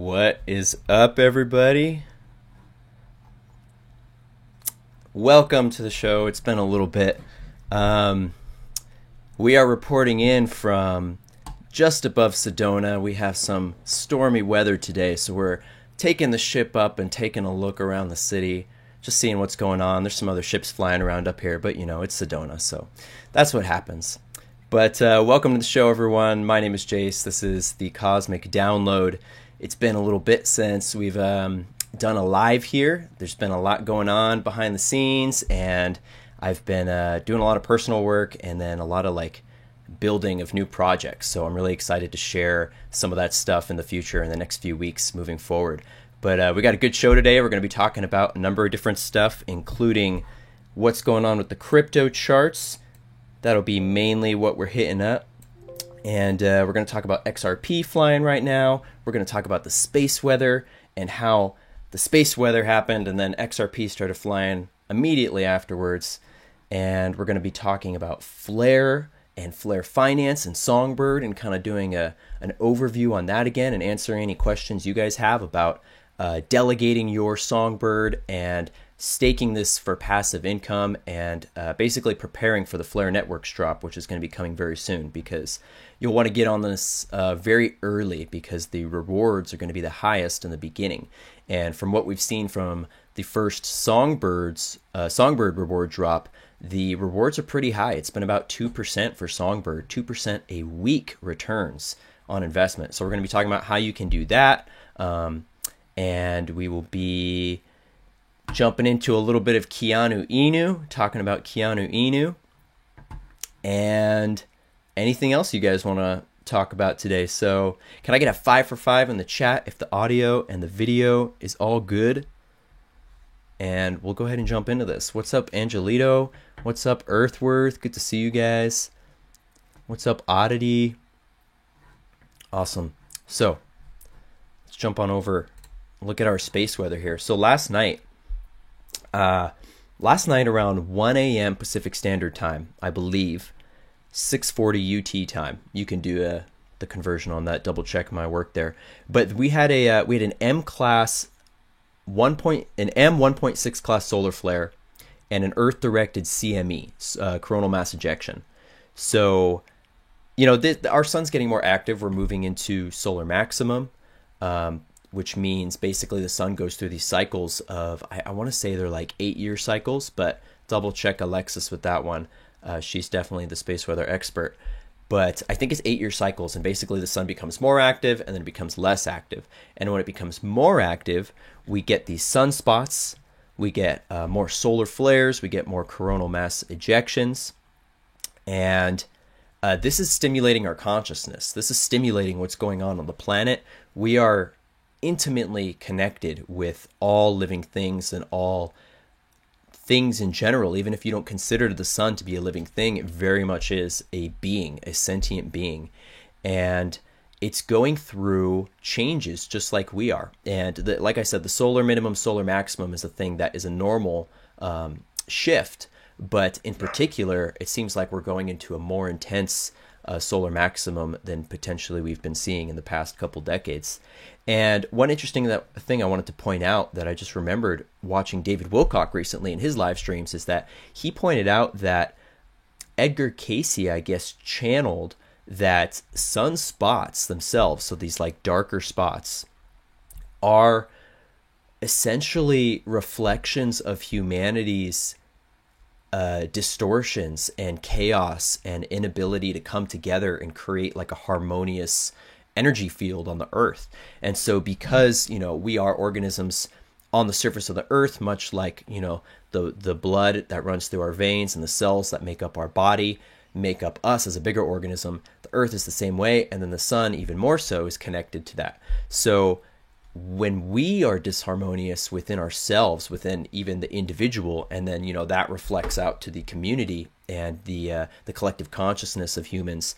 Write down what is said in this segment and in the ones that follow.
What is up, everybody? Welcome to the show. It's been a little bit. We are reporting in from just above Sedona. We have some stormy weather today, so we're taking the ship up and taking a look around the city, just seeing what's going on. There's some other ships flying around up here, but it's Sedona, so that's what happens. But welcome to the show, everyone. My name is Jace. This is the Cosmic Download. It's been a little bit since we've done a live here. There's been a lot going on behind the scenes, and I've been doing a lot of personal work and then a lot of building of new projects. So I'm really excited to share some of that stuff in the future in the next few weeks moving forward. But we got a good show today. We're going to be talking about a number of different stuff, including what's going on with the crypto charts. That'll be mainly what we're hitting up. And we're going to talk about XRP flying right now. We're going to talk about the space weather and how the space weather happened and then XRP started flying immediately afterwards. And we're going to be talking about Flare and Flare Finance and Songbird and kind of doing an overview on that again and answering any questions you guys have about delegating your Songbird and staking this for passive income and basically preparing for the Flare Networks drop, which is going to be coming very soon, because you'll want to get on this very early because the rewards are going to be the highest in the beginning. And from what we've seen from the first Songbird reward drop, the rewards are pretty high. It's been about 2% for Songbird, 2% a week returns on investment. So we're going to be talking about how you can do that. And we will be jumping into a little bit of Keanu Inu, talking about Keanu Inu, and anything else you guys want to talk about today. So can I get a 5 for 5 in the chat if the audio and the video is all good? And we'll go ahead and jump into this. What's up, Angelito? What's up, Earthworth? Good to see you guys. What's up, Oddity? Awesome. So let's jump on over. Look at our space weather here. So last night around 1 a.m. Pacific Standard Time, I believe, 6:40 UT time. You can do the conversion on that. Double check my work there. But we had an M class an M1.6 class solar flare and an Earth directed CME, coronal mass ejection. So our sun's getting more active. We're moving into solar maximum. Which means basically the sun goes through these cycles of, I want to say they're 8-year cycles, but double check Alexis with that one. She's definitely the space weather expert. But I think it's 8-year cycles, and basically the sun becomes more active and then it becomes less active. And when it becomes more active, we get these sunspots, we get more solar flares, we get more coronal mass ejections, and this is stimulating our consciousness. This is stimulating what's going on the planet. We are intimately connected with all living things and all things in general. Even if you don't consider the sun to be a living thing, it very much is a being, a sentient being, and it's going through changes just like we are. And like I said, the solar minimum, solar maximum is a thing that is a normal shift, but in particular it seems like we're going into a more intense solar maximum than potentially we've been seeing in the past couple decades. And one interesting thing I wanted to point out that I just remembered watching David Wilcock recently in his live streams is that he pointed out that Edgar Cayce, I guess, channeled that sunspots themselves, so these darker spots, are essentially reflections of humanity's distortions and chaos and inability to come together and create a harmonious energy field on the earth. And so because we are organisms on the surface of the earth, much like the blood that runs through our veins and the cells that make up our body make up us as a bigger organism, the earth is the same way, and then the sun even more so is connected to that. So when we are disharmonious within ourselves, within even the individual, and then that reflects out to the community and the collective consciousness of humans,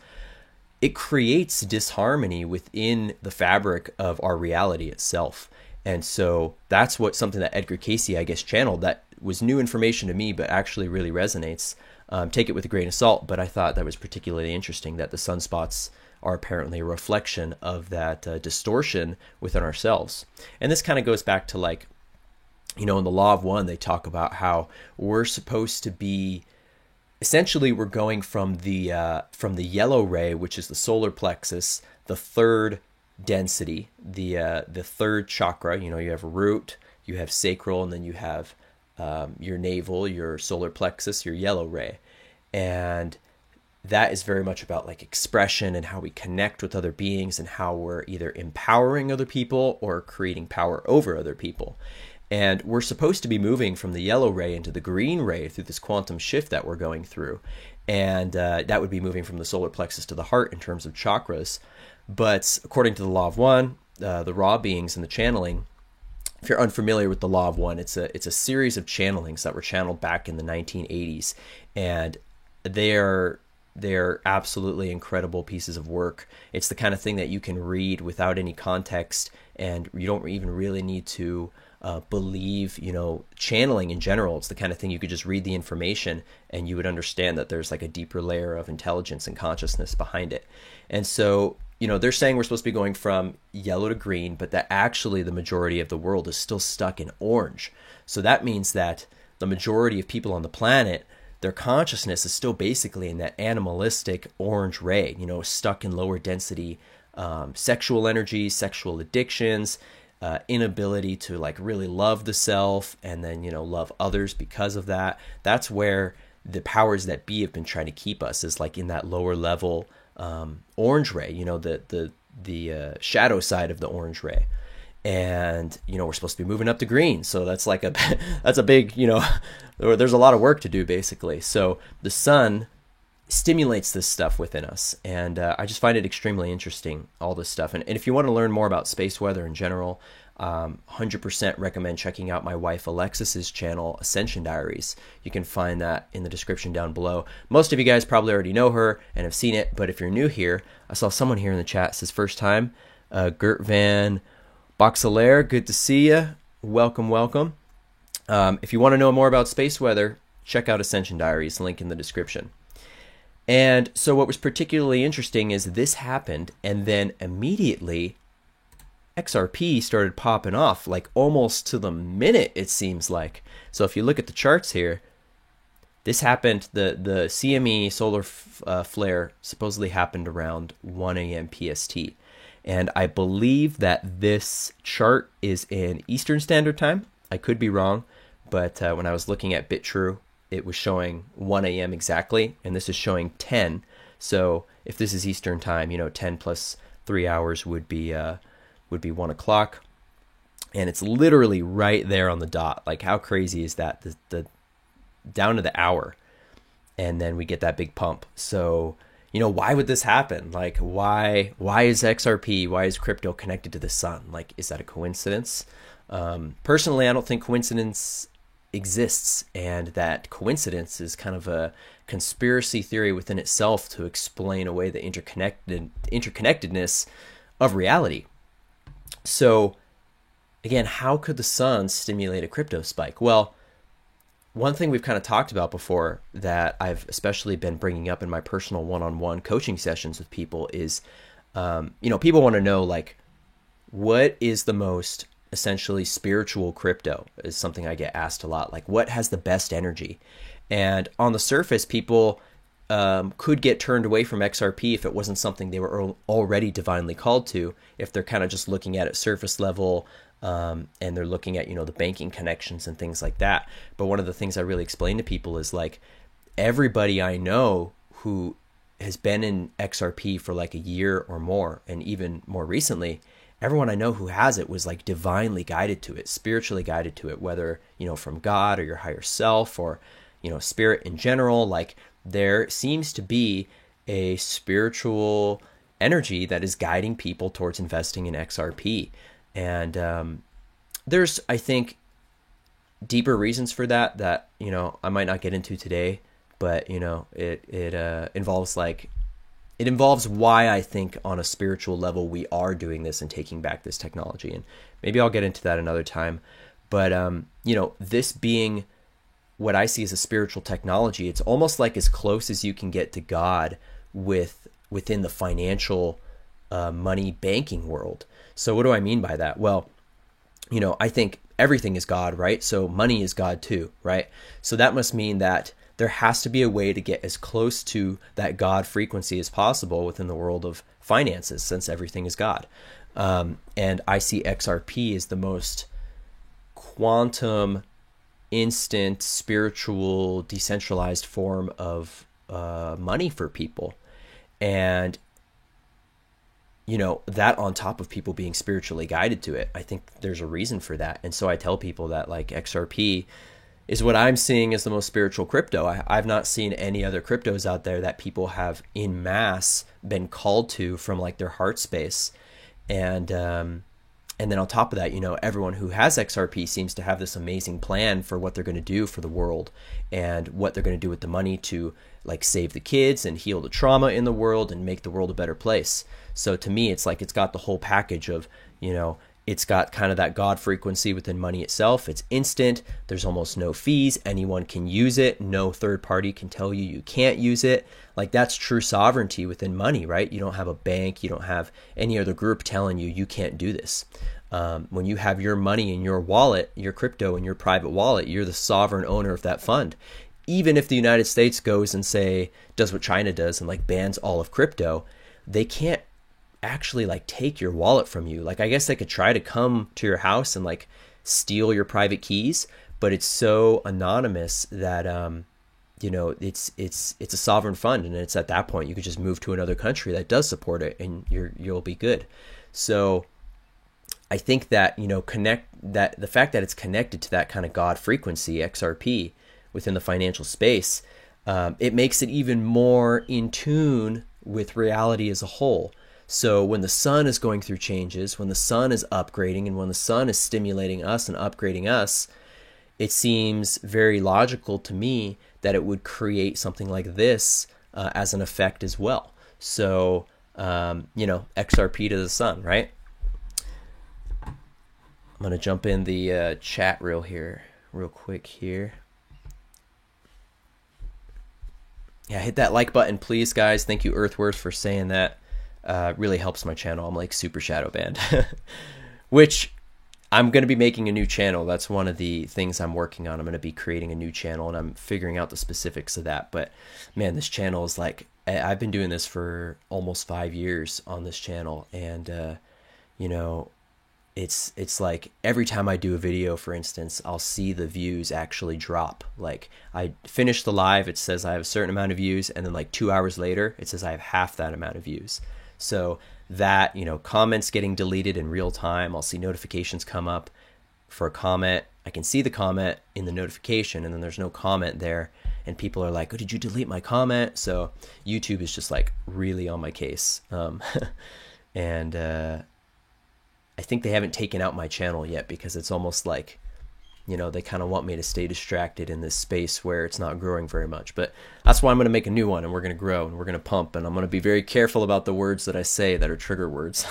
it creates disharmony within the fabric of our reality itself. And so that's something that Edgar Cayce, I guess, channeled. That was new information to me, but actually really resonates. Take it with a grain of salt, but I thought that was particularly interesting that the sunspots are apparently a reflection of that distortion within ourselves. And this kind of goes back to, like, in the Law of One, they talk about how we're supposed to be, essentially we're going from the yellow ray, which is the solar plexus, the third density, the third chakra. You have root, you have sacral, and then you have your navel, your solar plexus, your yellow ray. And that is very much about, like, expression and how we connect with other beings and how we're either empowering other people or creating power over other people. And we're supposed to be moving from the yellow ray into the green ray through this quantum shift that we're going through. And that would be moving from the solar plexus to the heart in terms of chakras. But according to the Law of One, the raw beings and the channeling, if you're unfamiliar with the Law of One, it's a series of channelings that were channeled back in the 1980s. And they're absolutely incredible pieces of work. It's the kind of thing that you can read without any context, and you don't even really need to believe, channeling in general. It's the kind of thing you could just read the information and you would understand that there's like a deeper layer of intelligence and consciousness behind it. And so, they're saying we're supposed to be going from yellow to green, but that actually the majority of the world is still stuck in orange. So that means that the majority of people on the planet, their consciousness is still basically in that animalistic orange ray, stuck in lower density sexual energies, sexual addictions, inability to, like, really love the self and then, love others because of that. That's where the powers that be have been trying to keep us, is like in that lower level orange ray, the shadow side of the orange ray. And, we're supposed to be moving up to green. So that's like that's a big, there's a lot of work to do, basically. So the sun stimulates this stuff within us. And I just find it extremely interesting, all this stuff. And if you want to learn more about space weather in general, 100% recommend checking out my wife Alexis's channel, Ascension Diaries. You can find that in the description down below. Most of you guys probably already know her and have seen it, but if you're new here, I saw someone here in the chat says first time, Gert Van Boxelaire, good to see you. Welcome, welcome. If you want to know more about space weather, check out Ascension Diaries, link in the description. And so what was particularly interesting is this happened, and then immediately XRP started popping off, like almost to the minute, it seems like. So if you look at the charts here, this happened, the CME solar flare supposedly happened around 1 a.m. PST. And I believe that this chart is in Eastern Standard Time. I could be wrong, but when I was looking at BitTrue, it was showing 1 a.m. exactly, and this is showing 10. So if this is Eastern Time, 10 plus 3 hours would be 1 o'clock. And it's literally right there on the dot. Like, how crazy is that? The down to the hour, and then we get that big pump. So, why would this happen? Like, why is XRP, why is crypto connected to the sun? Like, is that a coincidence? Personally, I don't think coincidence exists, and that coincidence is kind of a conspiracy theory within itself to explain away the interconnectedness of reality. So, again, how could the sun stimulate a crypto spike? Well, one thing we've kind of talked about before that I've especially been bringing up in my personal one-on-one coaching sessions with people is, people want to know, like, what is the most essentially spiritual crypto is something I get asked a lot. Like, what has the best energy? And on the surface, people could get turned away from XRP if it wasn't something they were already divinely called to, if they're kind of just looking at it surface level, and they're looking at, the banking connections and things like that. But one of the things I really explain to people is, like, everybody I know who has been in XRP for like a year or more, and even more recently, everyone I know who has it was like divinely guided to it, spiritually guided to it, whether, from God or your higher self or, spirit in general. Like, there seems to be a spiritual energy that is guiding people towards investing in XRP. And there's, I think, deeper reasons for that, I might not get into today, but, it involves it involves why I think on a spiritual level we are doing this and taking back this technology. And maybe I'll get into that another time. But, this being what I see as a spiritual technology, it's almost like as close as you can get to God with within the financial money banking world. So what do I mean by that? Well, I think everything is God, right? So money is God too, right? So that must mean that there has to be a way to get as close to that God frequency as possible within the world of finances, since everything is God. And I see XRP as the most quantum, instant, spiritual, decentralized form of money for people. And that on top of people being spiritually guided to it, I think there's a reason for that. And so I tell people that like XRP is what I'm seeing as the most spiritual crypto. I've not seen any other cryptos out there that people have in mass been called to from like their heart space. And then on top of that, everyone who has XRP seems to have this amazing plan for what they're going to do for the world and what they're going to do with the money to like save the kids and heal the trauma in the world and make the world a better place. So to me, it's like it's got the whole package of, it's got kind of that God frequency within money itself. It's instant. There's almost no fees. Anyone can use it. No third party can tell you can't use it. Like that's true sovereignty within money, right? You don't have a bank. You don't have any other group telling you can't do this. When you have your money in your wallet, your crypto in your private wallet, you're the sovereign owner of that fund. Even if the United States goes and does what China does and like bans all of crypto, they can't actually like take your wallet from you. Like I guess they could try to come to your house and like steal your private keys, but it's so anonymous that it's a sovereign fund, and it's at that point you could just move to another country that does support it and you'll be good. So I think that the fact that it's connected to that kind of God frequency, XRP, within the financial space, it makes it even more in tune with reality as a whole. So when the sun is going through changes, when the sun is upgrading, and when the sun is stimulating us and upgrading us, it seems very logical to me that it would create something like this as an effect as well. So, XRP to the sun, right? I'm going to jump in the chat real quick here. Yeah, hit that like button, please, guys. Thank you, Earthworth, for saying that. Really helps my channel. I'm like super shadow banned, which I'm going to be making a new channel. That's one of the things I'm working on. I'm going to be creating a new channel, and I'm figuring out the specifics of that. But man, this channel is like, I've been doing this for almost 5 years on this channel. And, it's like every time I do a video, for instance, I'll see the views actually drop. Like I finish the live, it says I have a certain amount of views, and then like 2 hours later, it says I have half that amount of views. So that, comments getting deleted in real time, I'll see notifications come up for a comment. I can see the comment in the notification, and then there's no comment there. And people are like, oh, did you delete my comment? So YouTube is just like really on my case. I think they haven't taken out my channel yet, because it's almost like, they kind of want me to stay distracted in this space where it's not growing very much. But that's why I'm going to make a new one, and we're going to grow, and we're going to pump, and I'm going to be very careful about the words that I say that are trigger words,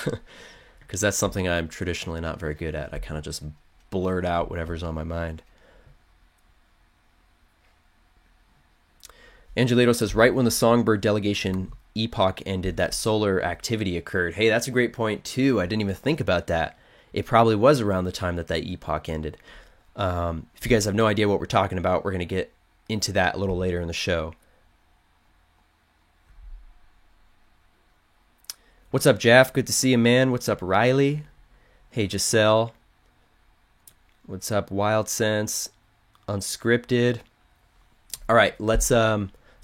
because that's something I'm traditionally not very good at. I kind of just blurt out whatever's on my mind. Angelito says, right when the Songbird delegation epoch ended, that solar activity occurred. Hey, that's a great point too. I didn't even think about that. It probably was around the time that epoch ended. If you guys have no idea what we're talking about, we're going to get into that a little later in the show. What's up, Jeff? Good to see you, man. What's up, Riley? Hey, Giselle. What's up, Wild Sense? Unscripted. All right, let's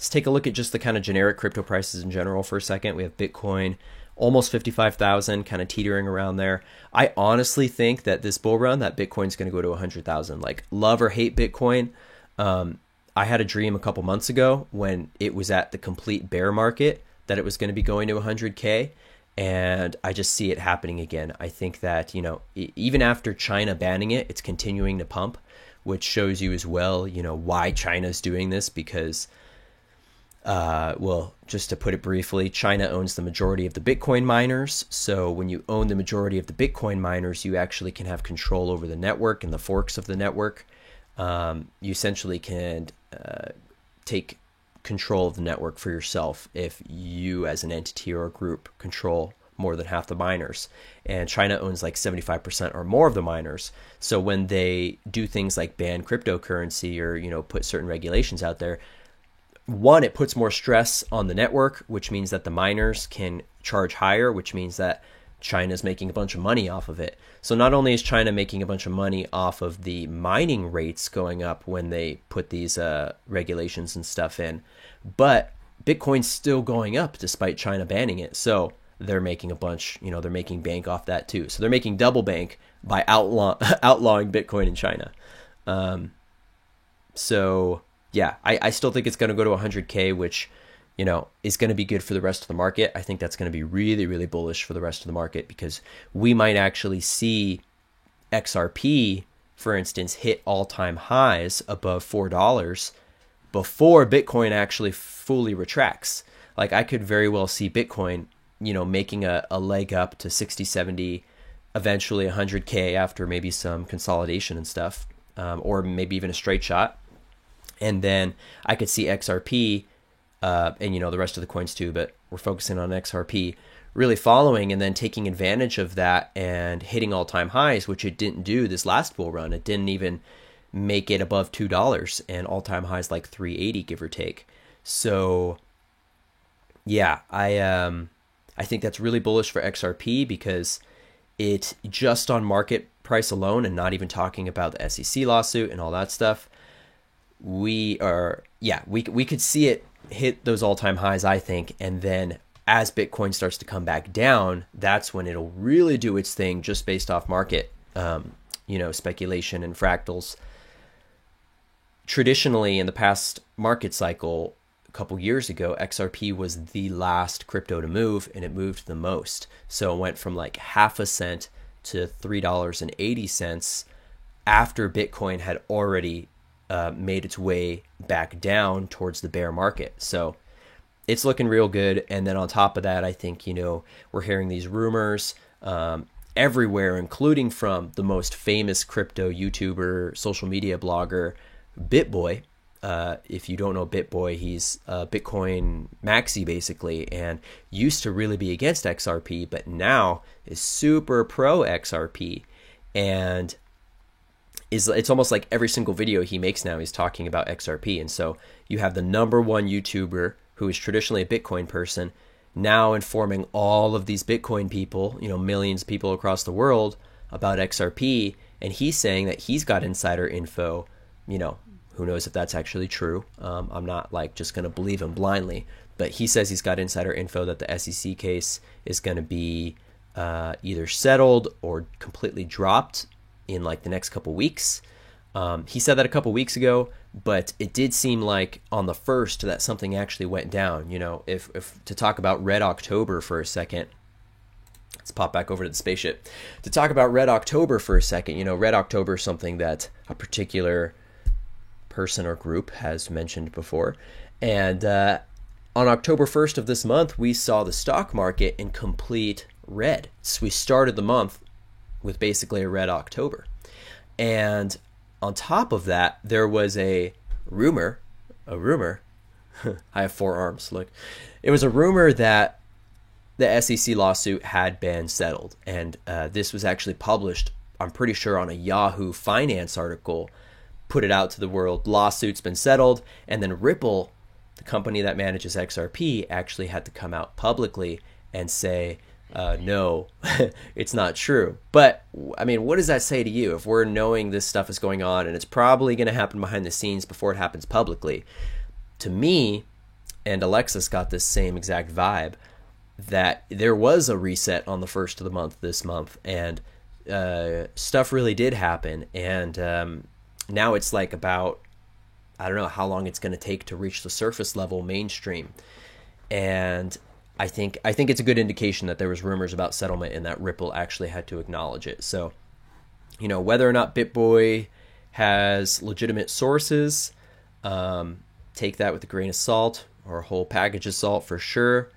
take a look at just the kind of generic crypto prices in general for a second. We have Bitcoin, almost 55,000, kind of teetering around there. I honestly think that this bull run, that Bitcoin's going to go to 100,000. Like, love or hate Bitcoin. I had a dream a couple months ago when it was at the complete bear market that it was going to be going to 100K. And I just see it happening again. I think that, even after China banning it, it's continuing to pump, which shows you as well, why China's doing this, because just to put it briefly, China owns the majority of the Bitcoin miners. So when you own the majority of the Bitcoin miners, you actually can have control over the network and the forks of the network. You essentially can take control of the network for yourself if you as an entity or a group control more than half the miners. And China owns like 75% or more of the miners. So when they do things like ban cryptocurrency or, you know, put certain regulations out there, one, it puts more stress on the network, which means that the miners can charge higher, which means that China's making a bunch of money off of it. So not only is China making a bunch of money off of the mining rates going up when they put these regulations and stuff in, but Bitcoin's still going up despite China banning it. So they're making a bunch, you know, they're making bank off that too. So they're making double bank by outlawing Bitcoin in China. So yeah, I still think it's going to go to 100K, which, you know, is going to be good for the rest of the market. I think that's going to be really, really bullish for the rest of the market, because we might actually see XRP, for instance, hit all-time highs above $4 before Bitcoin actually fully retracts. Like, I could very well see Bitcoin, you know, making a leg up to 60, 70, eventually 100K after maybe some consolidation and stuff, or maybe even a straight shot. And then I could see XRP, and, you know, the rest of the coins too, but we're focusing on XRP, really following and then taking advantage of that and hitting all-time highs, which it didn't do this last bull run. It didn't even make it above $2, and all-time highs like 380, give or take. So yeah, I think that's really bullish for XRP, because it, just on market price alone, and not even talking about the SEC lawsuit and all that stuff, we could see it hit those all-time highs, I think. And then as Bitcoin starts to come back down, that's when it'll really do its thing, just based off market, you know, speculation and fractals. Traditionally, in the past market cycle, a couple years ago, XRP was the last crypto to move, and it moved the most. So it went from like half a cent to $3.80 after Bitcoin had already made its way back down towards the bear market. So it's looking real good. And then on top of that, I think, you know, we're hearing these rumors everywhere, including from the most famous crypto YouTuber, social media blogger, BitBoy. If you don't know BitBoy, he's Bitcoin maxi basically, and used to really be against XRP, but now is super pro XRP. And it's almost like every single video he makes now, he's talking about XRP. And so you have the number one YouTuber, who is traditionally a Bitcoin person, now informing all of these Bitcoin people, you know, millions of people across the world, about XRP. And he's saying that he's got insider info. You know, who knows if that's actually true. I'm not like just going to believe him blindly, but he says he's got insider info that the SEC case is going to be either settled or completely dropped in like the next couple weeks. He said that a couple weeks ago, but it did seem like on the 1st that something actually went down. You know, if to talk about Red October for a second, let's pop back over to the spaceship. To talk about Red October for a second, you know, Red October is something that a particular person or group has mentioned before. And on October 1st of this month, we saw the stock market in complete red. So we started the month with basically a red October. And on top of that, there was a rumor. I have 4 arms, look. It was a rumor that the SEC lawsuit had been settled. And this was actually published, I'm pretty sure, on a Yahoo Finance article, put it out to the world. Lawsuit's been settled. And then Ripple, the company that manages XRP, actually had to come out publicly and say, no, it's not true. But I mean, what does that say to you if we're knowing this stuff is going on and it's probably going to happen behind the scenes before it happens publicly? To me, and Alexis got this same exact vibe, that there was a reset on the 1st of the month this month, and stuff really did happen. And now it's like about, I don't know how long it's going to take to reach the surface level mainstream. And I think it's a good indication that there was rumors about settlement and that Ripple actually had to acknowledge it. So, you know, whether or not BitBoy has legitimate sources, take that with a grain of salt, or a whole package of salt for sure.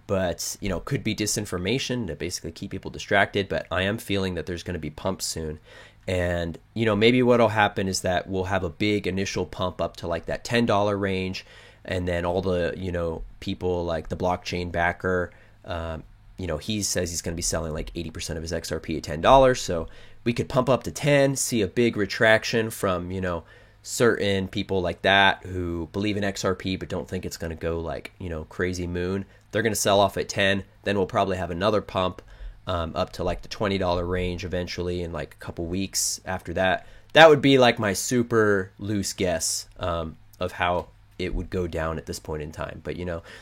But, you know, could be disinformation to basically keep people distracted. But I am feeling that there's going to be pumps soon. And, you know, maybe what'll happen is that we'll have a big initial pump up to like that $10 range. And then all the, people like the blockchain backer, he says he's going to be selling like 80% of his XRP at $10. So we could pump up to 10, see a big retraction from, certain people like that who believe in XRP but don't think it's going to go like, crazy moon. They're going to sell off at 10. Then we'll probably have another pump up to like the $20 range eventually in like a couple weeks after that. That would be like my super loose guess of how it would go down at this point in time. But,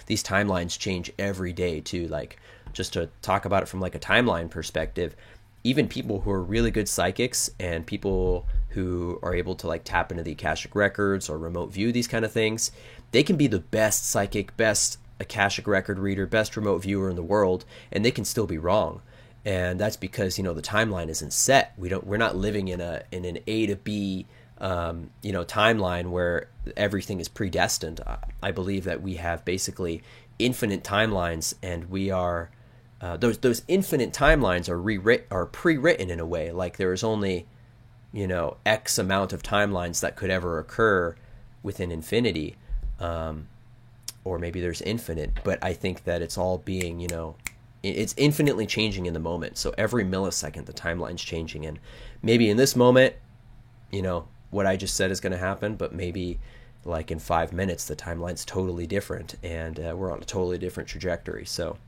these timelines change every day too. Like, just to talk about it from like a timeline perspective, even people who are really good psychics and people who are able to like tap into the Akashic records or remote view these kind of things, they can be the best psychic, best Akashic record reader, best remote viewer in the world, and they can still be wrong. And that's because, the timeline isn't set. We're not living in an A to B timeline where everything is predestined. I believe that we have basically infinite timelines, and we are those infinite timelines are pre-written in a way. Like there is only X amount of timelines that could ever occur within infinity, or maybe there's infinite. But I think that it's all being it's infinitely changing in the moment. So every millisecond the timeline's changing, and maybe in this moment what I just said is going to happen, but maybe like in 5 minutes the timeline's totally different, and we're on a totally different trajectory. So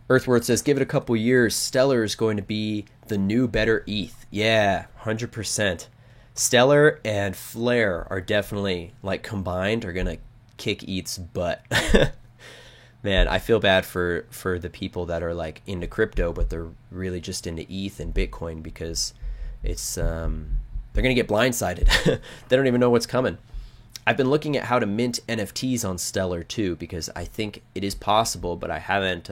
Earthward says, give it a couple years, Stellar is going to be the new better ETH. Yeah, 100%. Stellar and Flare are definitely, like, combined, are going to kick ETH's butt. Man, I feel bad for the people that are, like, into crypto, but they're really just into ETH and Bitcoin, because it's they're going to get blindsided. They don't even know what's coming. I've been looking at how to mint NFTs on Stellar, too, because I think it is possible, but I haven't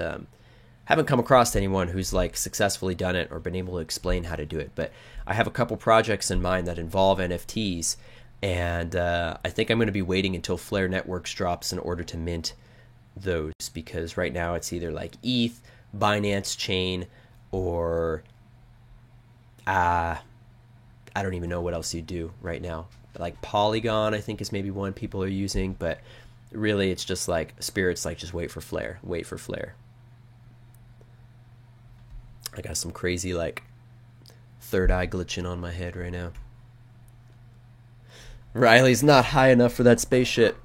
come across anyone who's like successfully done it or been able to explain how to do it. But I have a couple projects in mind that involve NFTs, and I think I'm going to be waiting until Flare Networks drops in order to mint those, because right now it's either like ETH, Binance Chain, or I don't even know what else you do right now. Like Polygon, I think, is maybe one people are using, but really it's just like Spirit's like, just wait for Flare. I got some crazy, like, third eye glitching on my head right now. Riley's not high enough for that spaceship.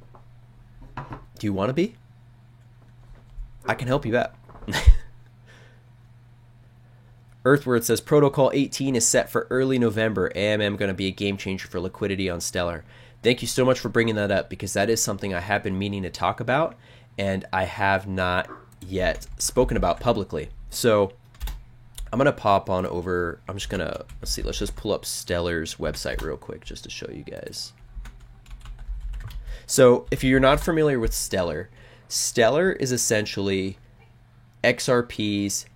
Do you want to be? I can help you out. Earthward says, Protocol 18 is set for early November. AMM going to be a game changer for liquidity on Stellar. Thank you so much for bringing that up, because that is something I have been meaning to talk about, and I have not yet spoken about publicly. So I'm going to pop on over. I'm just going to, let's just pull up Stellar's website real quick just to show you guys. So if you're not familiar with Stellar, Stellar is essentially XRP's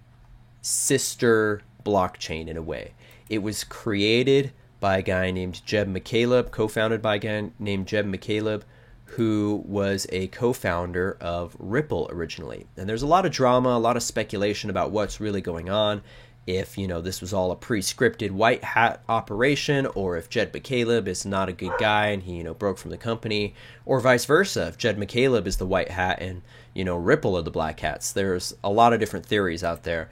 sister blockchain in a way. It was created by a guy named Jeb McCaleb, co-founded by a guy named Jeb McCaleb, who was a co-founder of Ripple originally. And there's a lot of drama, a lot of speculation about what's really going on, if this was all a pre-scripted white hat operation, or if Jed McCaleb is not a good guy and he broke from the company, or vice versa, if Jed McCaleb is the white hat and Ripple are the black hats. There's a lot of different theories out there.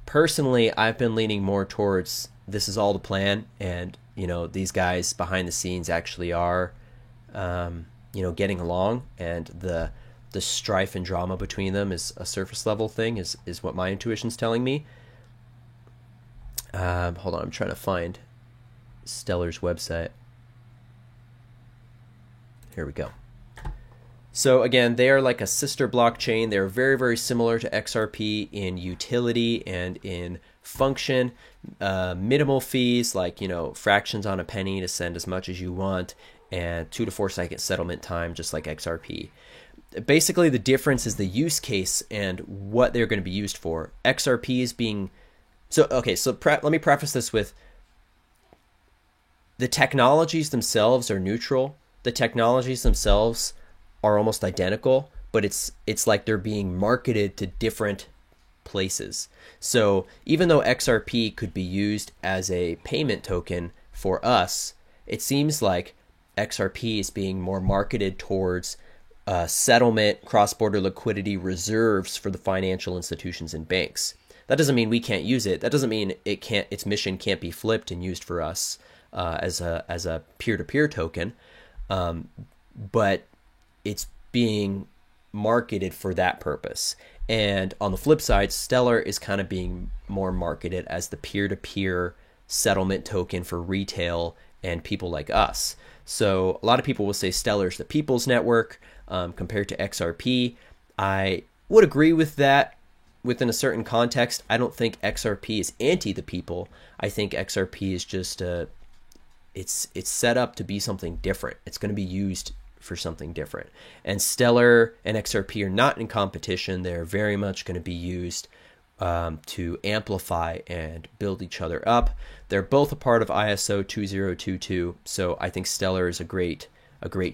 Personally, I've been leaning more towards this is all the plan, and these guys behind the scenes actually are getting along, and the strife and drama between them is a surface level thing, is what my intuition's telling me. Hold on, I'm trying to find Stellar's website. Here we go. So again, they are like a sister blockchain. They're very, very similar to XRP in utility and in function. Minimal fees, like fractions on a penny to send as much as you want, and 2 to 4 second settlement time, just like XRP. Basically, the difference is the use case and what they're going to be used for. XRP is being... So let me preface this with, the technologies themselves are neutral. The technologies themselves are almost identical, but it's like they're being marketed to different places. So even though XRP could be used as a payment token for us, it seems like XRP is being more marketed towards settlement, cross-border liquidity reserves for the financial institutions and banks. That doesn't mean we can't use it. That doesn't mean its mission can't be flipped and used for us as a peer-to-peer token. But it's being marketed for that purpose. And on the flip side, Stellar is kind of being more marketed as the peer-to-peer settlement token for retail and people like us. So a lot of people will say Stellar is the people's network compared to XRP. I would agree with that within a certain context. I don't think XRP is anti the people. I think XRP is just it's set up to be something different. It's going to be used for something different. And Stellar and XRP are not in competition. They're very much going to be used to amplify and build each other up. They're both a part of ISO 2022, so I think Stellar is a great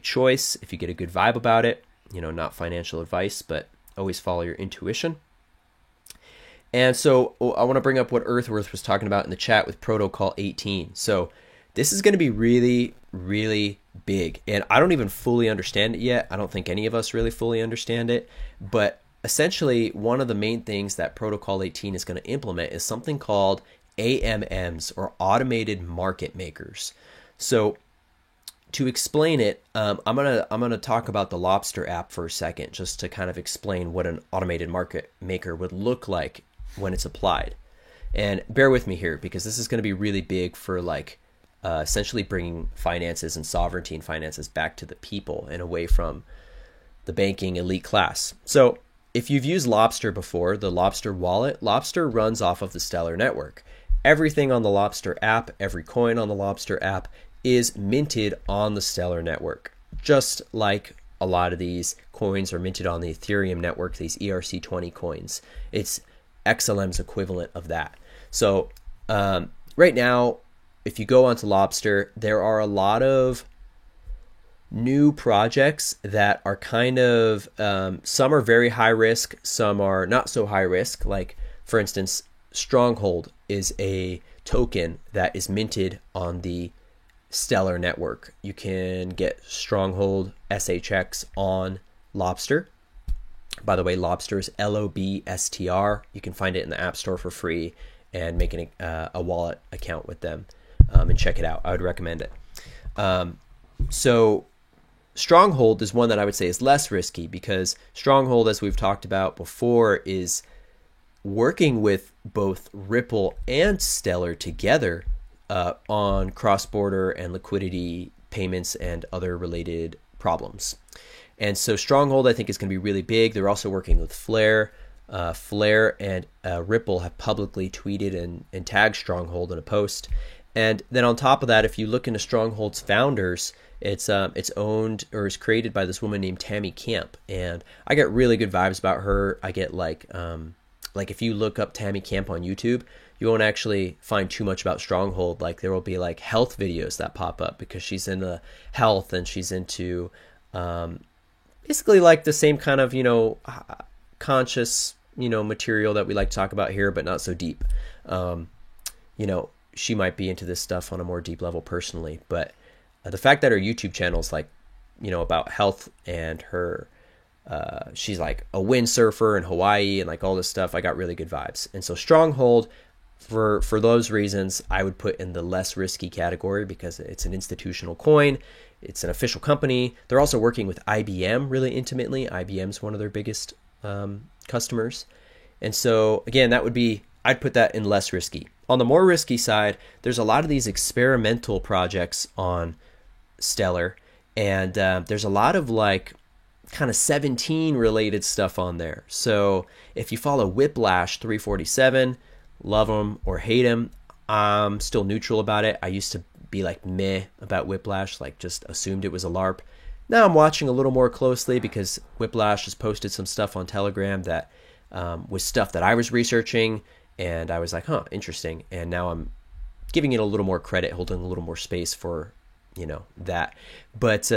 choice if you get a good vibe about it. You know, not financial advice, but always follow your intuition. And so I want to bring up what Earthworth was talking about in the chat with Protocol 18. So this is going to be really, really big, and I don't even fully understand it yet. I don't think any of us really fully understand it, but essentially one of the main things that Protocol 18 is going to implement is something called AMMs, or automated market makers. So to explain it, I'm gonna talk about the Lobster app for a second, just to kind of explain what an automated market maker would look like when it's applied. And bear with me here, because this is going to be really big for like essentially bringing finances and sovereignty and finances back to the people and away from the banking elite class. So if you've used Lobster before, the Lobster wallet, Lobster runs off of the Stellar network. Everything on the Lobster app, every coin on the Lobster app is minted on the Stellar network, just like a lot of these coins are minted on the Ethereum network, these ERC20 coins. It's XLM's equivalent of that. So right now, if you go onto Lobster, there are a lot of new projects that are kind of, some are very high risk, some are not so high risk. Like, for instance, Stronghold is a token that is minted on the Stellar network. You can get Stronghold SHX on Lobster. By the way, Lobster is LOBSTR. You can find it in the App Store for free and make a wallet account with them and check it out. I would recommend it. So Stronghold is one that I would say is less risky, because Stronghold, as we've talked about before, is working with both Ripple and Stellar together on cross-border and liquidity payments and other related problems. And so Stronghold, I think, is going to be really big. They're also working with Flare. Flare and Ripple have publicly tweeted and tagged Stronghold in a post. And then on top of that, if you look into Stronghold's founders, it's owned or is created by this woman named Tammy Camp, and I get really good vibes about her. I get like if you look up Tammy Camp on YouTube, you won't actually find too much about Stronghold. Like, there will be like health videos that pop up because she's into health and she's into basically like the same kind of, conscious, material that we like to talk about here, but not so deep. She might be into this stuff on a more deep level personally, but the fact that her YouTube channel is like, about health, and her, she's like a windsurfer in Hawaii and like all this stuff, I got really good vibes. And so Stronghold, for those reasons, I would put in the less risky category, because it's an institutional coin. It's an official company. They're also working with IBM really intimately. IBM's one of their biggest customers. And so again, I'd put that in less risky. On the more risky side, there's a lot of these experimental projects on Stellar, and there's a lot of like kind of 17 related stuff on there. So if you follow Whiplash 347, love him or hate him, I'm still neutral about it. I used to be like meh about Whiplash, like just assumed it was a LARP. Now I'm watching a little more closely, because Whiplash has posted some stuff on Telegram that was stuff that I was researching, and I was like, huh, interesting. And now I'm giving it a little more credit, holding a little more space for, that. But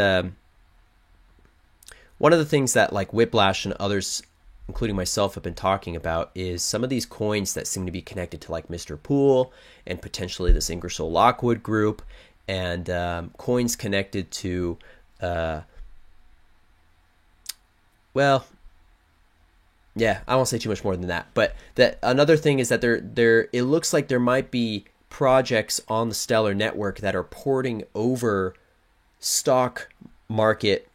one of the things that like Whiplash and others including myself, have been talking about is some of these coins that seem to be connected to like Mr. Pool and potentially this Ingersoll Lockwood group, and coins connected to, well, yeah, I won't say too much more than that. But that another thing is that there it looks like there might be projects on the Stellar network that are porting over stock market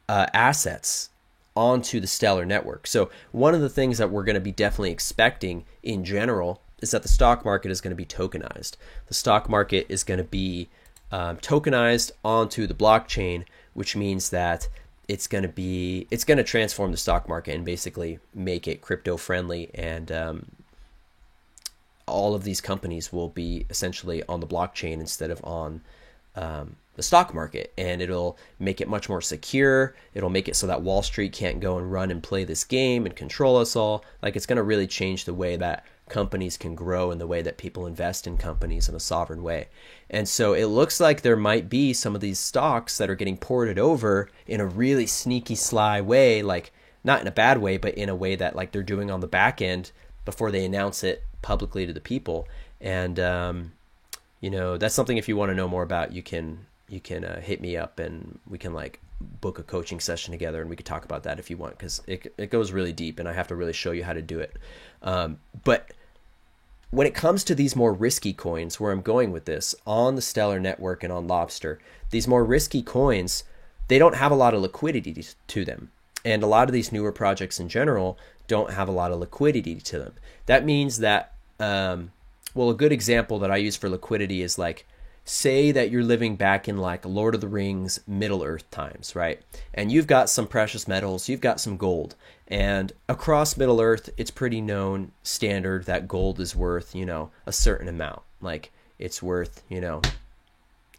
assets onto the Stellar network. So one of the things that we're going to be definitely expecting in general is that the stock market is going to be tokenized. The stock market is going to be tokenized onto the blockchain, which means that it's going to transform the stock market and basically make it crypto friendly, and all of these companies will be essentially on the blockchain instead of on the stock market, and it'll make it much more secure. It'll make it so that Wall Street can't go and run and play this game and control us all. Like, it's going to really change the way that companies can grow and the way that people invest in companies in a sovereign way. And so it looks like there might be some of these stocks that are getting ported over in a really sneaky, sly way, like not in a bad way, but in a way that like they're doing on the back end before they announce it publicly to the people. And that's something, if you want to know more about, you can hit me up and we can like book a coaching session together, and we could talk about that if you want, because it goes really deep and I have to really show you how to do it. But when it comes to these more risky coins, where I'm going with this, on the Stellar network and on Lobster, these more risky coins, they don't have a lot of liquidity to them. And a lot of these newer projects in general don't have a lot of liquidity to them. That means that, a good example that I use for liquidity is like, say that you're living back in like Lord of the Rings, Middle Earth times, right? And you've got some precious metals, you've got some gold. And across Middle Earth, it's pretty known standard that gold is worth, a certain amount. Like it's worth, I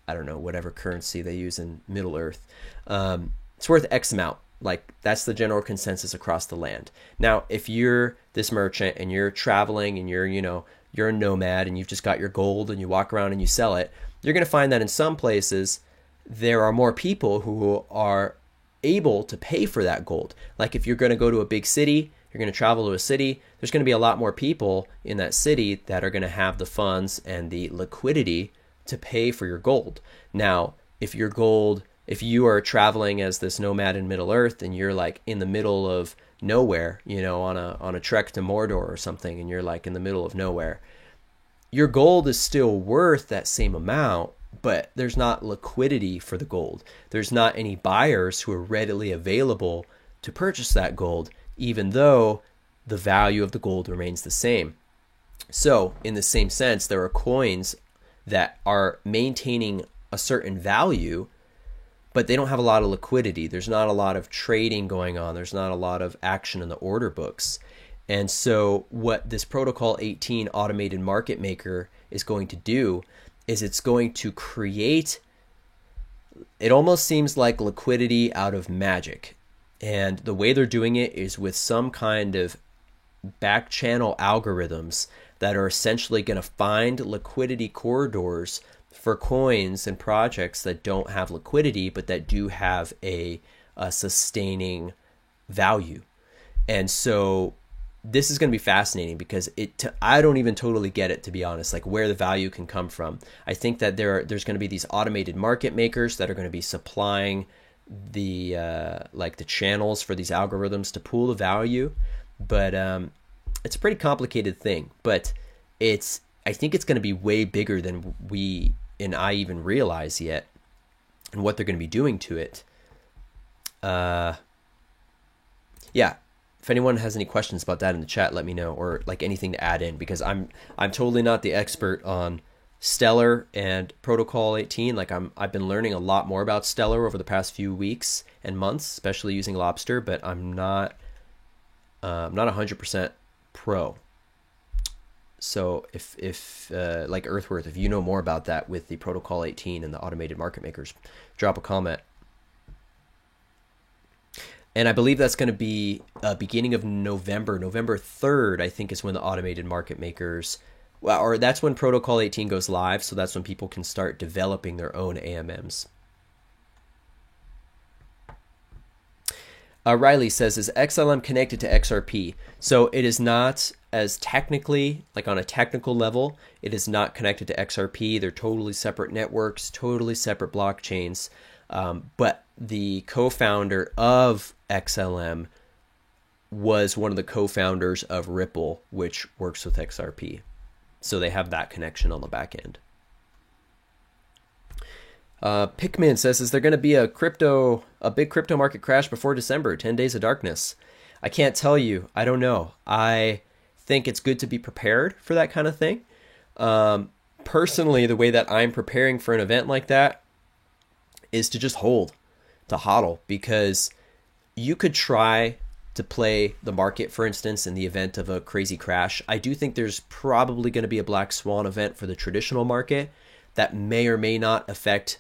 don't know, whatever currency they use in Middle Earth. It's worth X amount. Like that's the general consensus across the land. Now, if you're this merchant and you're traveling and you're a nomad and you've just got your gold and you walk around and you sell it, you're going to find that in some places there are more people who are able to pay for that gold. Like if you're going to go to a big city, you're going to travel to a city, there's going to be a lot more people in that city that are going to have the funds and the liquidity to pay for your gold. Now, if you are traveling as this nomad in Middle Earth and you're like in the middle of nowhere, on a trek to Mordor or something, and you're like in the middle of nowhere, your gold is still worth that same amount, but there's not liquidity for the gold. There's not any buyers who are readily available to purchase that gold, even though the value of the gold remains the same. So in the same sense, there are coins that are maintaining a certain value, but they don't have a lot of liquidity. There's not a lot of trading going on. There's not a lot of action in the order books. And so what this Protocol 18 automated market maker is going to do is it's going to create, it almost seems like liquidity out of magic. And the way they're doing it is with some kind of back channel algorithms that are essentially going to find liquidity corridors for coins and projects that don't have liquidity, but that do have a sustaining value. And so this is going to be fascinating because I don't even totally get it, to be honest, like where the value can come from. I think that there's going to be these automated market makers that are going to be supplying the the channels for these algorithms to pool the value. But it's a pretty complicated thing. But I think it's going to be way bigger than we and I even realize yet, and what they're going to be doing to it. If anyone has any questions about that in the chat, let me know, or like anything to add in, because I'm totally not the expert on Stellar and Protocol 18. Like I've been learning a lot more about Stellar over the past few weeks and months, especially using Lobster, but I'm not 100% pro. So if like Earthworth, if you know more about that with the Protocol 18 and the automated market makers, drop a comment. And I believe that's going to be beginning of November 3rd, I think, is when the automated market makers, or that's when Protocol 18 goes live. So that's when people can start developing their own AMMs. Riley says, is XLM connected to XRP? So it is not, as technically, like on a technical level, it is not connected to XRP. They're totally separate networks, totally separate blockchains. But the co-founder of XLM was one of the co-founders of Ripple, which works with XRP. So they have that connection on the back end. Pickman says, is there going to be a big crypto market crash before December, 10 days of darkness? I can't tell you. I don't know. I think it's good to be prepared for that kind of thing. Personally, the way that I'm preparing for an event like that is to just hold, to hodl, because you could try to play the market, for instance, in the event of a crazy crash. I do think there's probably going to be a black swan event for the traditional market that may or may not affect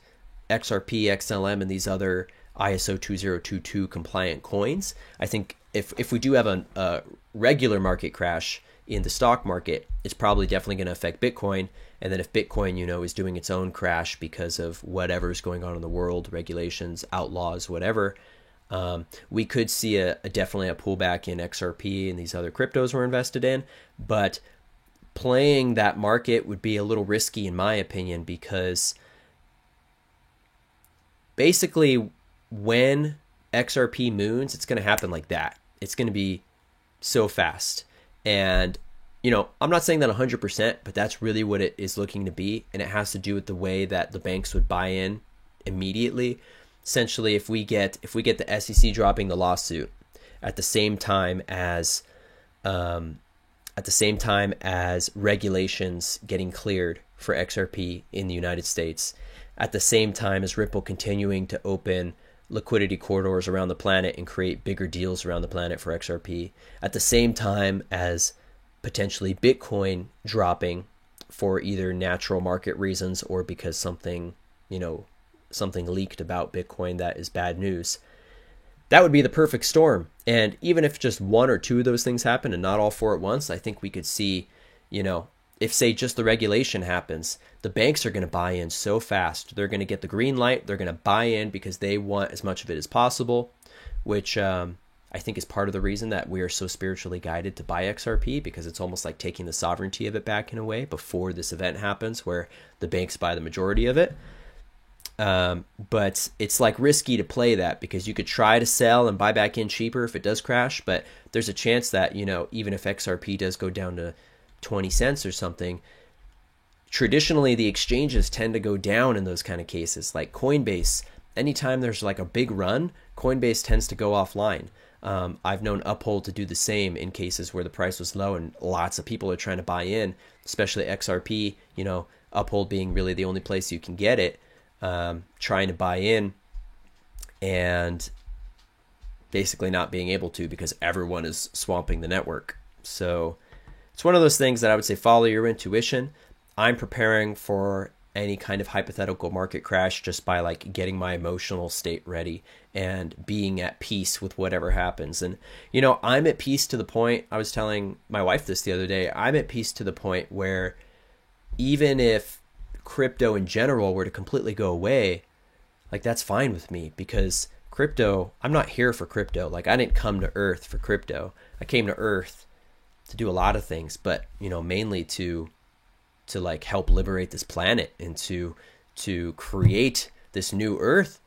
XRP, XLM, and these other ISO 2022 compliant coins. I think if we do have a regular market crash in the stock market, it's probably definitely going to affect Bitcoin. And then if Bitcoin, is doing its own crash because of whatever's going on in the world, regulations, outlaws, whatever, we could see definitely a pullback in XRP and these other cryptos we're invested in. But playing that market would be a little risky, in my opinion, because basically when XRP moons, it's going to happen like that. It's going to be so fast. And, I'm not saying that 100%, but that's really what it is looking to be. And it has to do with the way that the banks would buy in immediately. Essentially, if we get the SEC dropping the lawsuit at the same time as regulations getting cleared for XRP in the United States, at the same time as Ripple continuing to open liquidity corridors around the planet and create bigger deals around the planet for XRP, at the same time as potentially Bitcoin dropping for either natural market reasons or because something leaked about Bitcoin that is bad news, that would be the perfect storm. And even if just one or two of those things happen and not all four at once, I think we could see, if say just the regulation happens, the banks are going to buy in so fast. They're going to get the green light. They're going to buy in because they want as much of it as possible, which I think is part of the reason that we are so spiritually guided to buy XRP, because it's almost like taking the sovereignty of it back in a way before this event happens where the banks buy the majority of it. But it's like risky to play that because you could try to sell and buy back in cheaper if it does crash, but there's a chance that, even if XRP does go down to 20 cents or something, traditionally the exchanges tend to go down in those kind of cases. Like Coinbase, anytime there's like a big run, Coinbase tends to go offline. I've known Uphold to do the same in cases where the price was low and lots of people are trying to buy in, especially XRP, Uphold being really the only place you can get it, trying to buy in and basically not being able to because everyone is swamping the network. So it's one of those things that I would say follow your intuition. I'm preparing for any kind of hypothetical market crash just by like getting my emotional state ready and being at peace with whatever happens. And, I'm at peace to the point, I was telling my wife this the other day, I'm at peace to the point where even if crypto in general were to completely go away, like that's fine with me, because crypto, I'm not here for crypto. Like I didn't come to Earth for crypto. I came to Earth to do a lot of things, but mainly to like help liberate this planet and to create this new Earth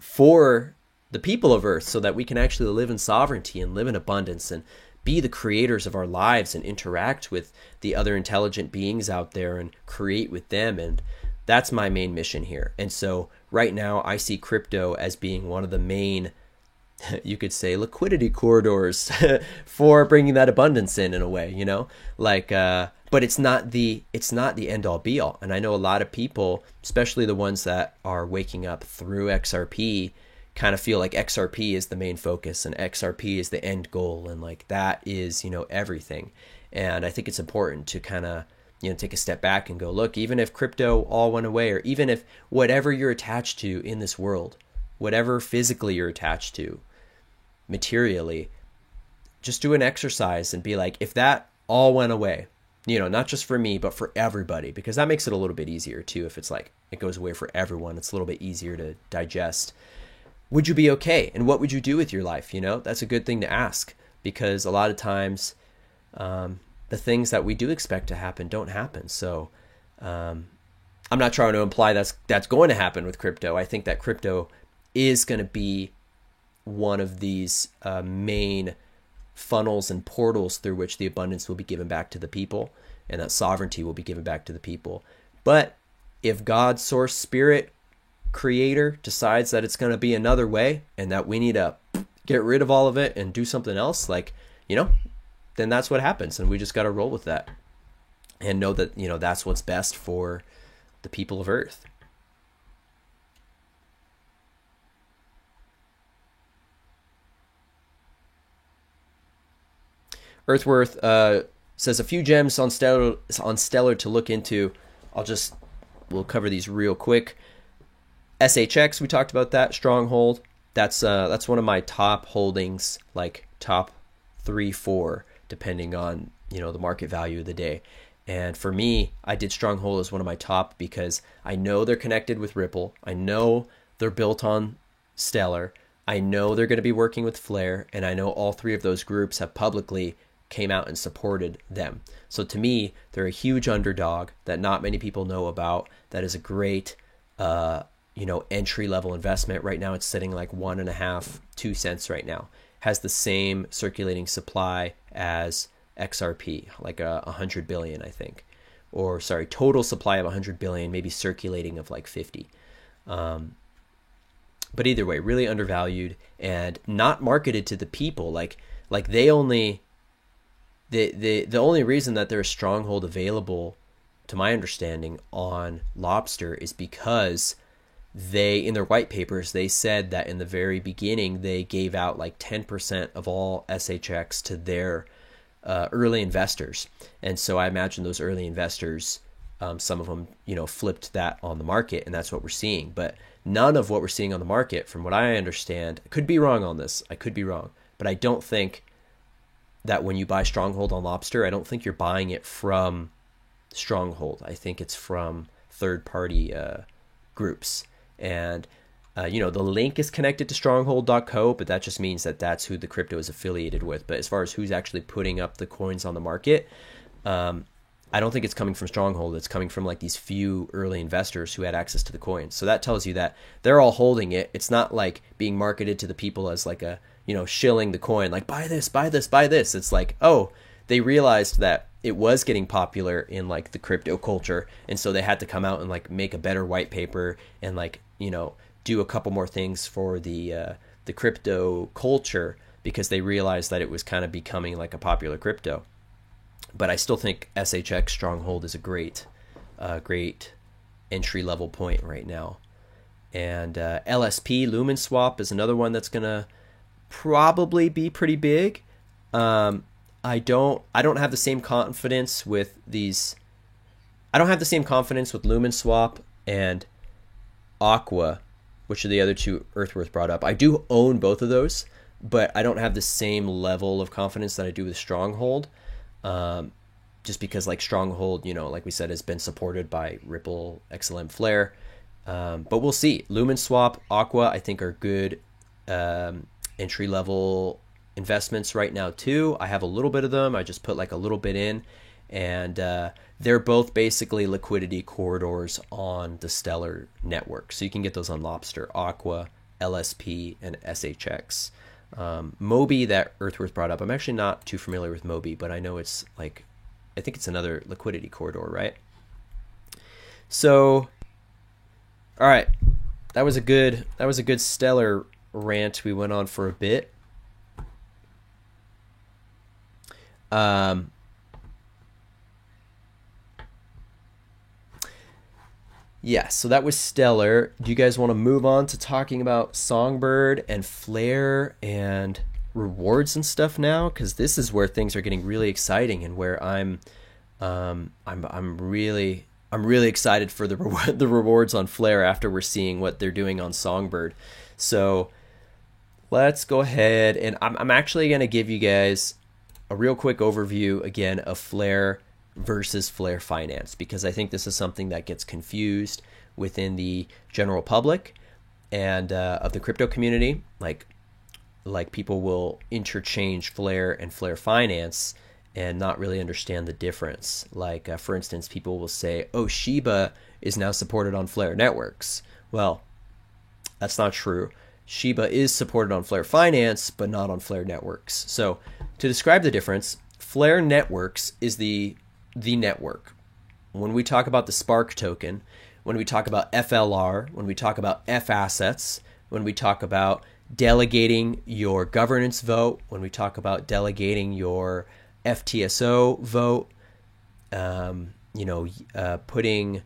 for the people of Earth so that we can actually live in sovereignty and live in abundance and be the creators of our lives and interact with the other intelligent beings out there and create with them. And that's my main mission here. And so right now I see crypto as being one of the main, you could say, liquidity corridors for bringing that abundance in a way, but it's not the end all be all. And I know a lot of people, especially the ones that are waking up through XRP, kind of feel like XRP is the main focus and XRP is the end goal. And like that is, everything. And I think it's important to kind of, take a step back and go, look, even if crypto all went away, or even if whatever you're attached to in this world, whatever physically you're attached to materially, just do an exercise and be like, if that all went away, not just for me, but for everybody, because that makes it a little bit easier too. If it's like, it goes away for everyone, it's a little bit easier to digest. would you be okay? And what would you do with your life? That's a good thing to ask, because a lot of times the things that we do expect to happen don't happen. So I'm not trying to imply that's going to happen with crypto. I think that crypto is going to be one of these main funnels and portals through which the abundance will be given back to the people, and that sovereignty will be given back to the people. But if God, source, spirit, creator decides that it's going to be another way, and that we need to get rid of all of it and do something else, then that's what happens. And we just got to roll with that and know that, that's what's best for the people of Earth. Earthworth says a few gems on Stellar to look into. We'll cover these real quick. SHX, we talked about that. Stronghold, that's one of my top holdings, like top 3-4, depending on the market value of the day. And for me, I did Stronghold as one of my top because I know they're connected with Ripple. I know they're built on Stellar. I know they're going to be working with Flare, and I know all three of those groups have publicly came out and supported them. So to me, they're a huge underdog that not many people know about. That is a great, entry level investment. Right now, it's sitting like 1.5, 2 cents right now. Has the same circulating supply as XRP, like 100 billion, I think, or sorry, total supply of 100 billion, maybe circulating of like 50. But either way, really undervalued and not marketed to the people. Like they only, the only reason that there's Stronghold available, to my understanding, on Lobster is because they, in their white papers, they said that in the very beginning, they gave out like 10% of all SHX to their early investors. And so I imagine those early investors, some of them, flipped that on the market, and that's what we're seeing. But none of what we're seeing on the market, from what I understand, I could be wrong on this, I could be wrong, but I don't think that when you buy Stronghold on Lobster, I don't think you're buying it from Stronghold. I think it's from third-party groups. And the link is connected to stronghold.co, but that just means that that's who the crypto is affiliated with. But as far as who's actually putting up the coins on the market, I don't think it's coming from Stronghold. It's coming from like these few early investors who had access to the coins. So that tells you that they're all holding it. It's not like being marketed to the people as like a, shilling the coin, like buy this, buy this, buy this. It's like, oh, they realized that it was getting popular in like the crypto culture. And so they had to come out and like make a better white paper and like, do a couple more things for the crypto culture, because they realized that it was kind of becoming like a popular crypto. But I still think SHX Stronghold is a great entry level point right now. And LSP Lumen Swap is another one that's gonna probably be pretty big. I don't have the same confidence with these. I don't have the same confidence with Lumen Swap and Aqua, which are the other two Earthworth brought up. I do own both of those, but I don't have the same level of confidence that I do with Stronghold. Just because like Stronghold, like we said, has been supported by Ripple, XLM, Flare. But we'll see. Lumen Swap, Aqua, I think are good entry level investments right now too. I have a little bit of them. I just put like a little bit in, and they're both basically liquidity corridors on the Stellar network. So you can get those on Lobster, Aqua, LSP, and SHX. Mobi that Earthworth brought up, I'm actually not too familiar with Mobi, but I know it's like, I think it's another liquidity corridor, right? So, all right, that was a good Stellar rant we went on for a bit. Yeah, so that was Stellar. Do you guys want to move on to talking about Songbird and Flare and rewards and stuff now? Because this is where things are getting really exciting, and where I'm really excited for the rewards on Flare after we're seeing what they're doing on Songbird. So let's go ahead, and I'm actually going to give you guys a real quick overview again of Flare versus Flare Finance, because I think this is something that gets confused within the general public, and of the crypto community, like people will interchange Flare and Flare Finance and not really understand the difference. Like, for instance, people will say, oh, Shiba is now supported on Flare networks. Well, that's not true. Shiba is supported on Flare Finance, but not on Flare networks. So to describe the difference, Flare networks is the network. When we talk about the Spark token, when we talk about FLR, when we talk about F assets, when we talk about delegating your governance vote, when we talk about delegating your FTSO vote, putting,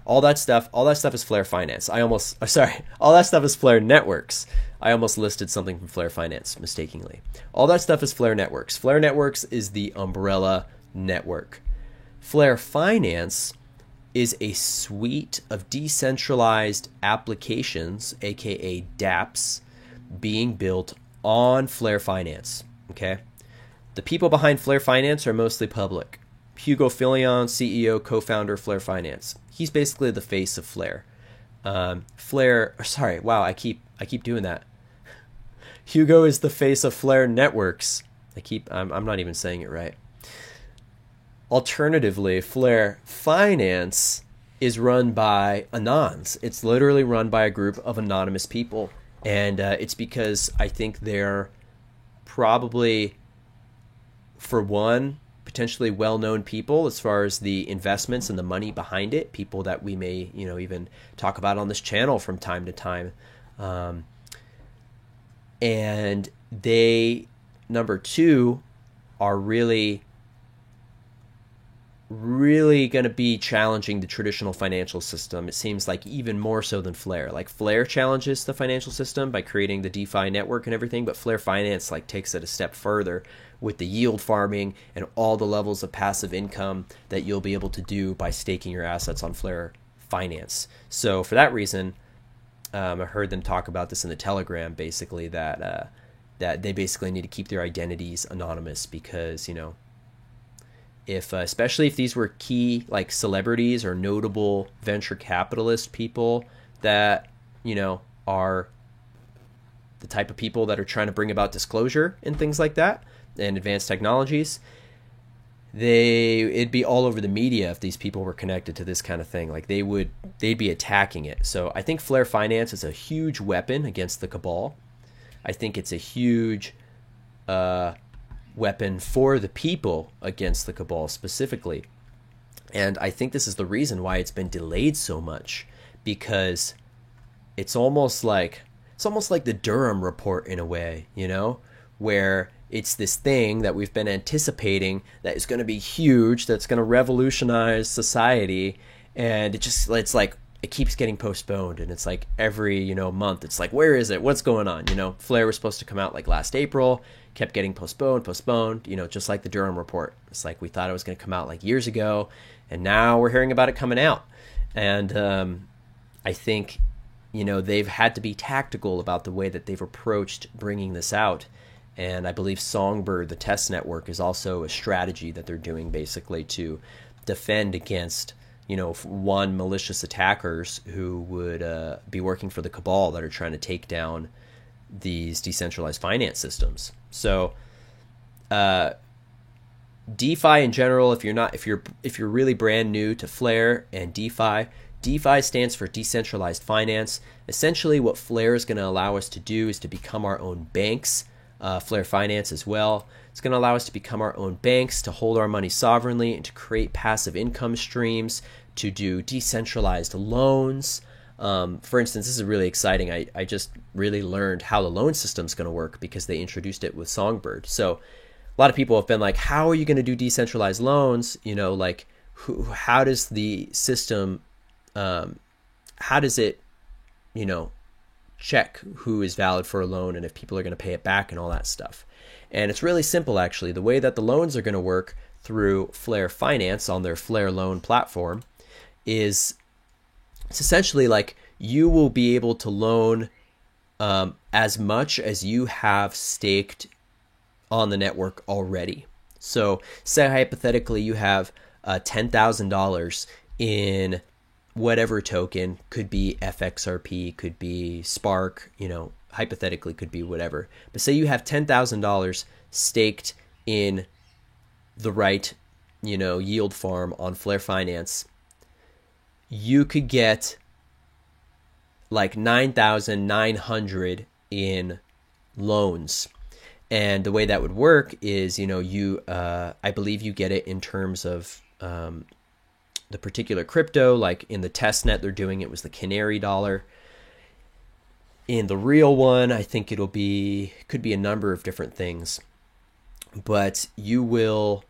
all that stuff is Flare Finance. All that stuff is Flare Networks. I almost listed something from Flare Finance mistakenly. All that stuff is Flare Networks. Flare Networks is the umbrella network. Flare Finance is a suite of decentralized applications, aka dApps, being built on Flare Finance. Okay? The people behind Flare Finance are mostly public. Hugo Filion, CEO, co-founder, Flare Finance. He's basically the face of Flare. I keep doing that. Hugo is the face of Flare Networks. I'm not even saying it right. Alternatively, Flare Finance is run by Anons. It's literally run by a group of anonymous people. And it's because I think they're probably, for one, potentially well-known people as far as the investments and the money behind it, people that we may, even talk about on this channel from time to time. And they, number two, are really going to be challenging the traditional financial system. It seems like even more so than Flare. Like, Flare challenges the financial system by creating the DeFi network and everything, but Flare Finance takes it a step further with the yield farming and all the levels of passive income that you'll be able to do by staking your assets on Flare Finance. So for that reason, I heard them talk about this in the Telegram, basically, that they basically need to keep their identities anonymous because, especially if these were key celebrities or notable venture capitalist people that, are the type of people that are trying to bring about disclosure and things like that and advanced technologies, it'd be all over the media if these people were connected to this kind of thing. They'd be attacking it. So I think Flare Finance is a huge weapon against the cabal. I think it's a huge weapon for the people against the cabal specifically. And I think this is the reason why it's been delayed so much, because it's almost like the Durham report in a way, where it's this thing that we've been anticipating that is going to be huge, that's going to revolutionize society, and it keeps getting postponed, and it's like every month it's like, where is it, what's going on? Flare was supposed to come out last April, kept getting postponed, just like the Durham report. It's like we thought it was going to come out years ago, and now we're hearing about it coming out. And I think they've had to be tactical about the way that they've approached bringing this out. And I believe Songbird, the test network, is also a strategy that they're doing basically to defend against, malicious attackers who would be working for the cabal that are trying to take down these decentralized finance systems. So DeFi in general, if you're really brand new to Flare and DeFi stands for decentralized finance. Essentially what Flare is going to allow us to do is to become our own banks. Flare Finance as well. It's going to allow us to become our own banks, to hold our money sovereignly, and to create passive income streams, to do decentralized loans. For instance, this is really exciting. I just really learned how the loan system is going to work because they introduced it with Songbird. So a lot of people have been like, how are you going to do decentralized loans? How does the system, how does it, check who is valid for a loan and if people are going to pay it back and all that stuff. And it's really simple, actually. The way that the loans are going to work through Flare Finance on their Flare loan platform is it's essentially you will be able to loan as much as you have staked on the network already. So say hypothetically you have $10,000 in whatever token, could be FXRP, could be Spark, hypothetically could be whatever. But say you have $10,000 staked in the right, yield farm on Flare Finance. You could get like 9,900 in loans. And the way that would work is, I believe you get it in terms of the particular crypto. Like in the test net they're doing, it was the Canary dollar. In the real one, I think could be a number of different things. But you will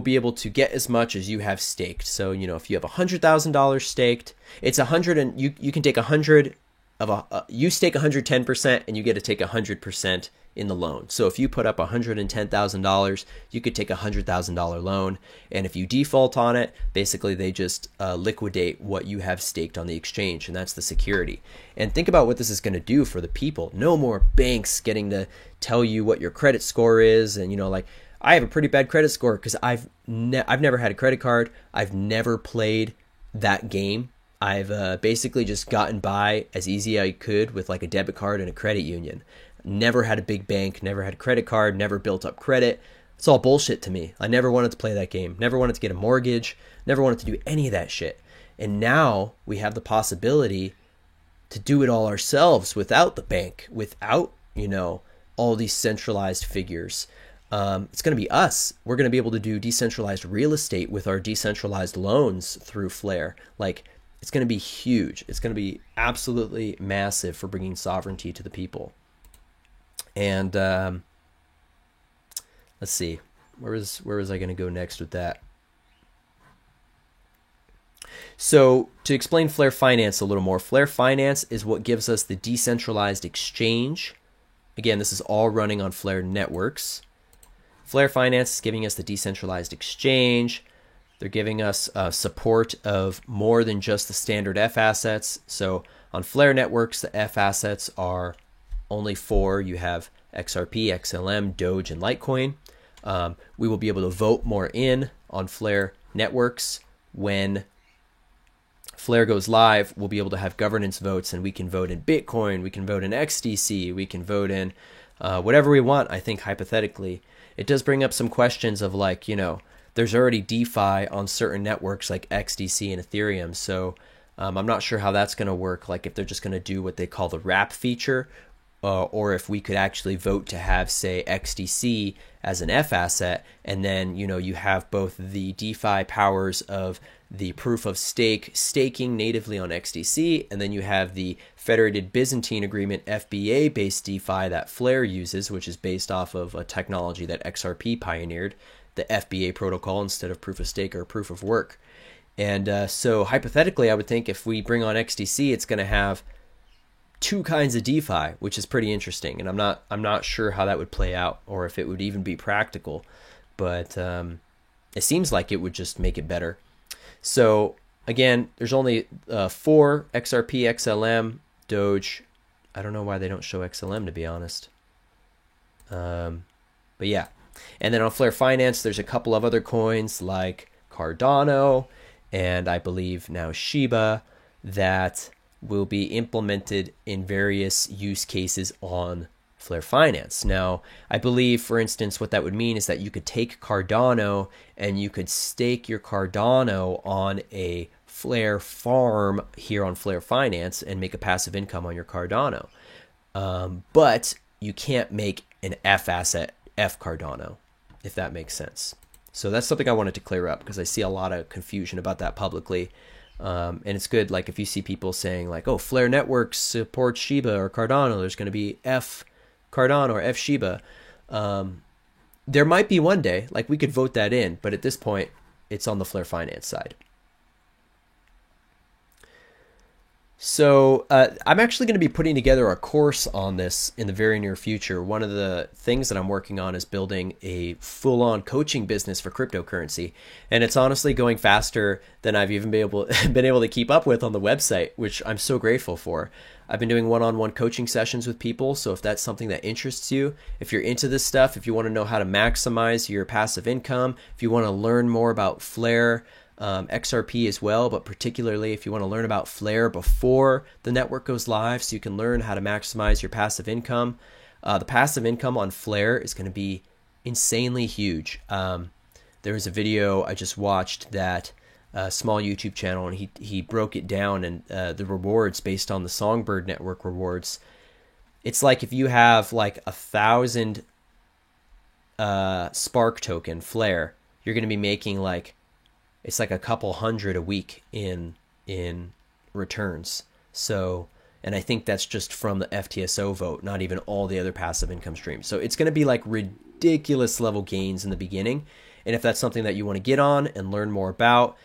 be able to get as much as you have staked. So, if you have $100,000 staked, it's 100, and you can take 100 of you stake 110% and you get to take 100% in the loan. So if you put up $110,000, you could take a $100,000 loan. And if you default on it, basically they just liquidate what you have staked on the exchange, and that's the security. And think about what this is going to do for the people. No more banks getting to tell you what your credit score is. And, I have a pretty bad credit score because I've never had a credit card. I've never played that game. I've basically just gotten by as easy as I could with like a debit card and a credit union. Never had a big bank, never had a credit card, never built up credit. It's all bullshit to me. I never wanted to play that game, never wanted to get a mortgage, never wanted to do any of that shit. And now we have the possibility to do it all ourselves without the bank, without, all these centralized figures. It's going to be us. We're going to be able to do decentralized real estate with our decentralized loans through Flare. It's going to be huge. It's going to be absolutely massive for bringing sovereignty to the people. And let's see, where was I going to go next with that? So to explain Flare Finance a little more, Flare Finance is what gives us the decentralized exchange. Again, this is all running on Flare networks. Flare Finance is giving us the decentralized exchange. They're giving us support of more than just the standard F assets. So on Flare networks, the F assets are only 4. You have XRP, XLM, Doge, and Litecoin. We will be able to vote more in on Flare networks. When Flare goes live, we'll be able to have governance votes, and we can vote in Bitcoin, we can vote in XDC, we can vote in whatever we want, I think, hypothetically. It does bring up some questions of there's already DeFi on certain networks like XDC and Ethereum. So I'm not sure how that's going to work. Like if they're just going to do what they call the wrap feature, or if we could actually vote to have, say, XDC as an F asset. And then, you have both the DeFi powers of the proof of stake staking natively on XDC. And then you have the Federated Byzantine Agreement FBA based DeFi that Flare uses, which is based off of a technology that XRP pioneered, the FBA protocol instead of proof of stake or proof of work. And so hypothetically, I would think if we bring on XDC, it's going to have 2 kinds of DeFi, which is pretty interesting. And I'm not sure how that would play out or if it would even be practical, but it seems like it would just make it better. So again, there's only 4: XRP, XLM, Doge. I don't know why they don't show XLM, to be honest. But yeah. And then on Flare Finance, there's a couple of other coins like Cardano and I believe now Shiba that will be implemented in various use cases on Flare Finance. Now, I believe, for instance, what that would mean is that you could take Cardano and you could stake your Cardano on a Flare farm here on Flare Finance and make a passive income on your Cardano. But you can't make an F asset F Cardano, if that makes sense. So that's something I wanted to clear up because I see a lot of confusion about that publicly. And it's good, like if you see people saying like, oh, Flare Networks supports Shiba or Cardano, there's going to be F Cardano or F Shiba. There might be one day, like we could vote that in, but at this point, it's on the Flare Finance side. So I'm actually going to be putting together a course on this in the very near future. One of the things that I'm working on is building a full-on coaching business for cryptocurrency. And it's honestly going faster than I've even been able to keep up with on the website, which I'm so grateful for. I've been doing one-on-one coaching sessions with people. So if that's something that interests you, if you're into this stuff, if you want to know how to maximize your passive income, if you want to learn more about Flare, XRP as well, but particularly if you want to learn about Flare before the network goes live so you can learn how to maximize your passive income. The passive income on Flare is going to be insanely huge. There was a video I just watched that a small YouTube channel, and he broke it down, and the rewards based on the Songbird network rewards. It's like if you have like 1,000 Spark token Flare, you're going to be making like, it's like a couple hundred a week in returns. So, and I think that's just from the FTSO vote, not even all the other passive income streams. So it's going to be like ridiculous level gains in the beginning. And if that's something that you want to get on and learn more about,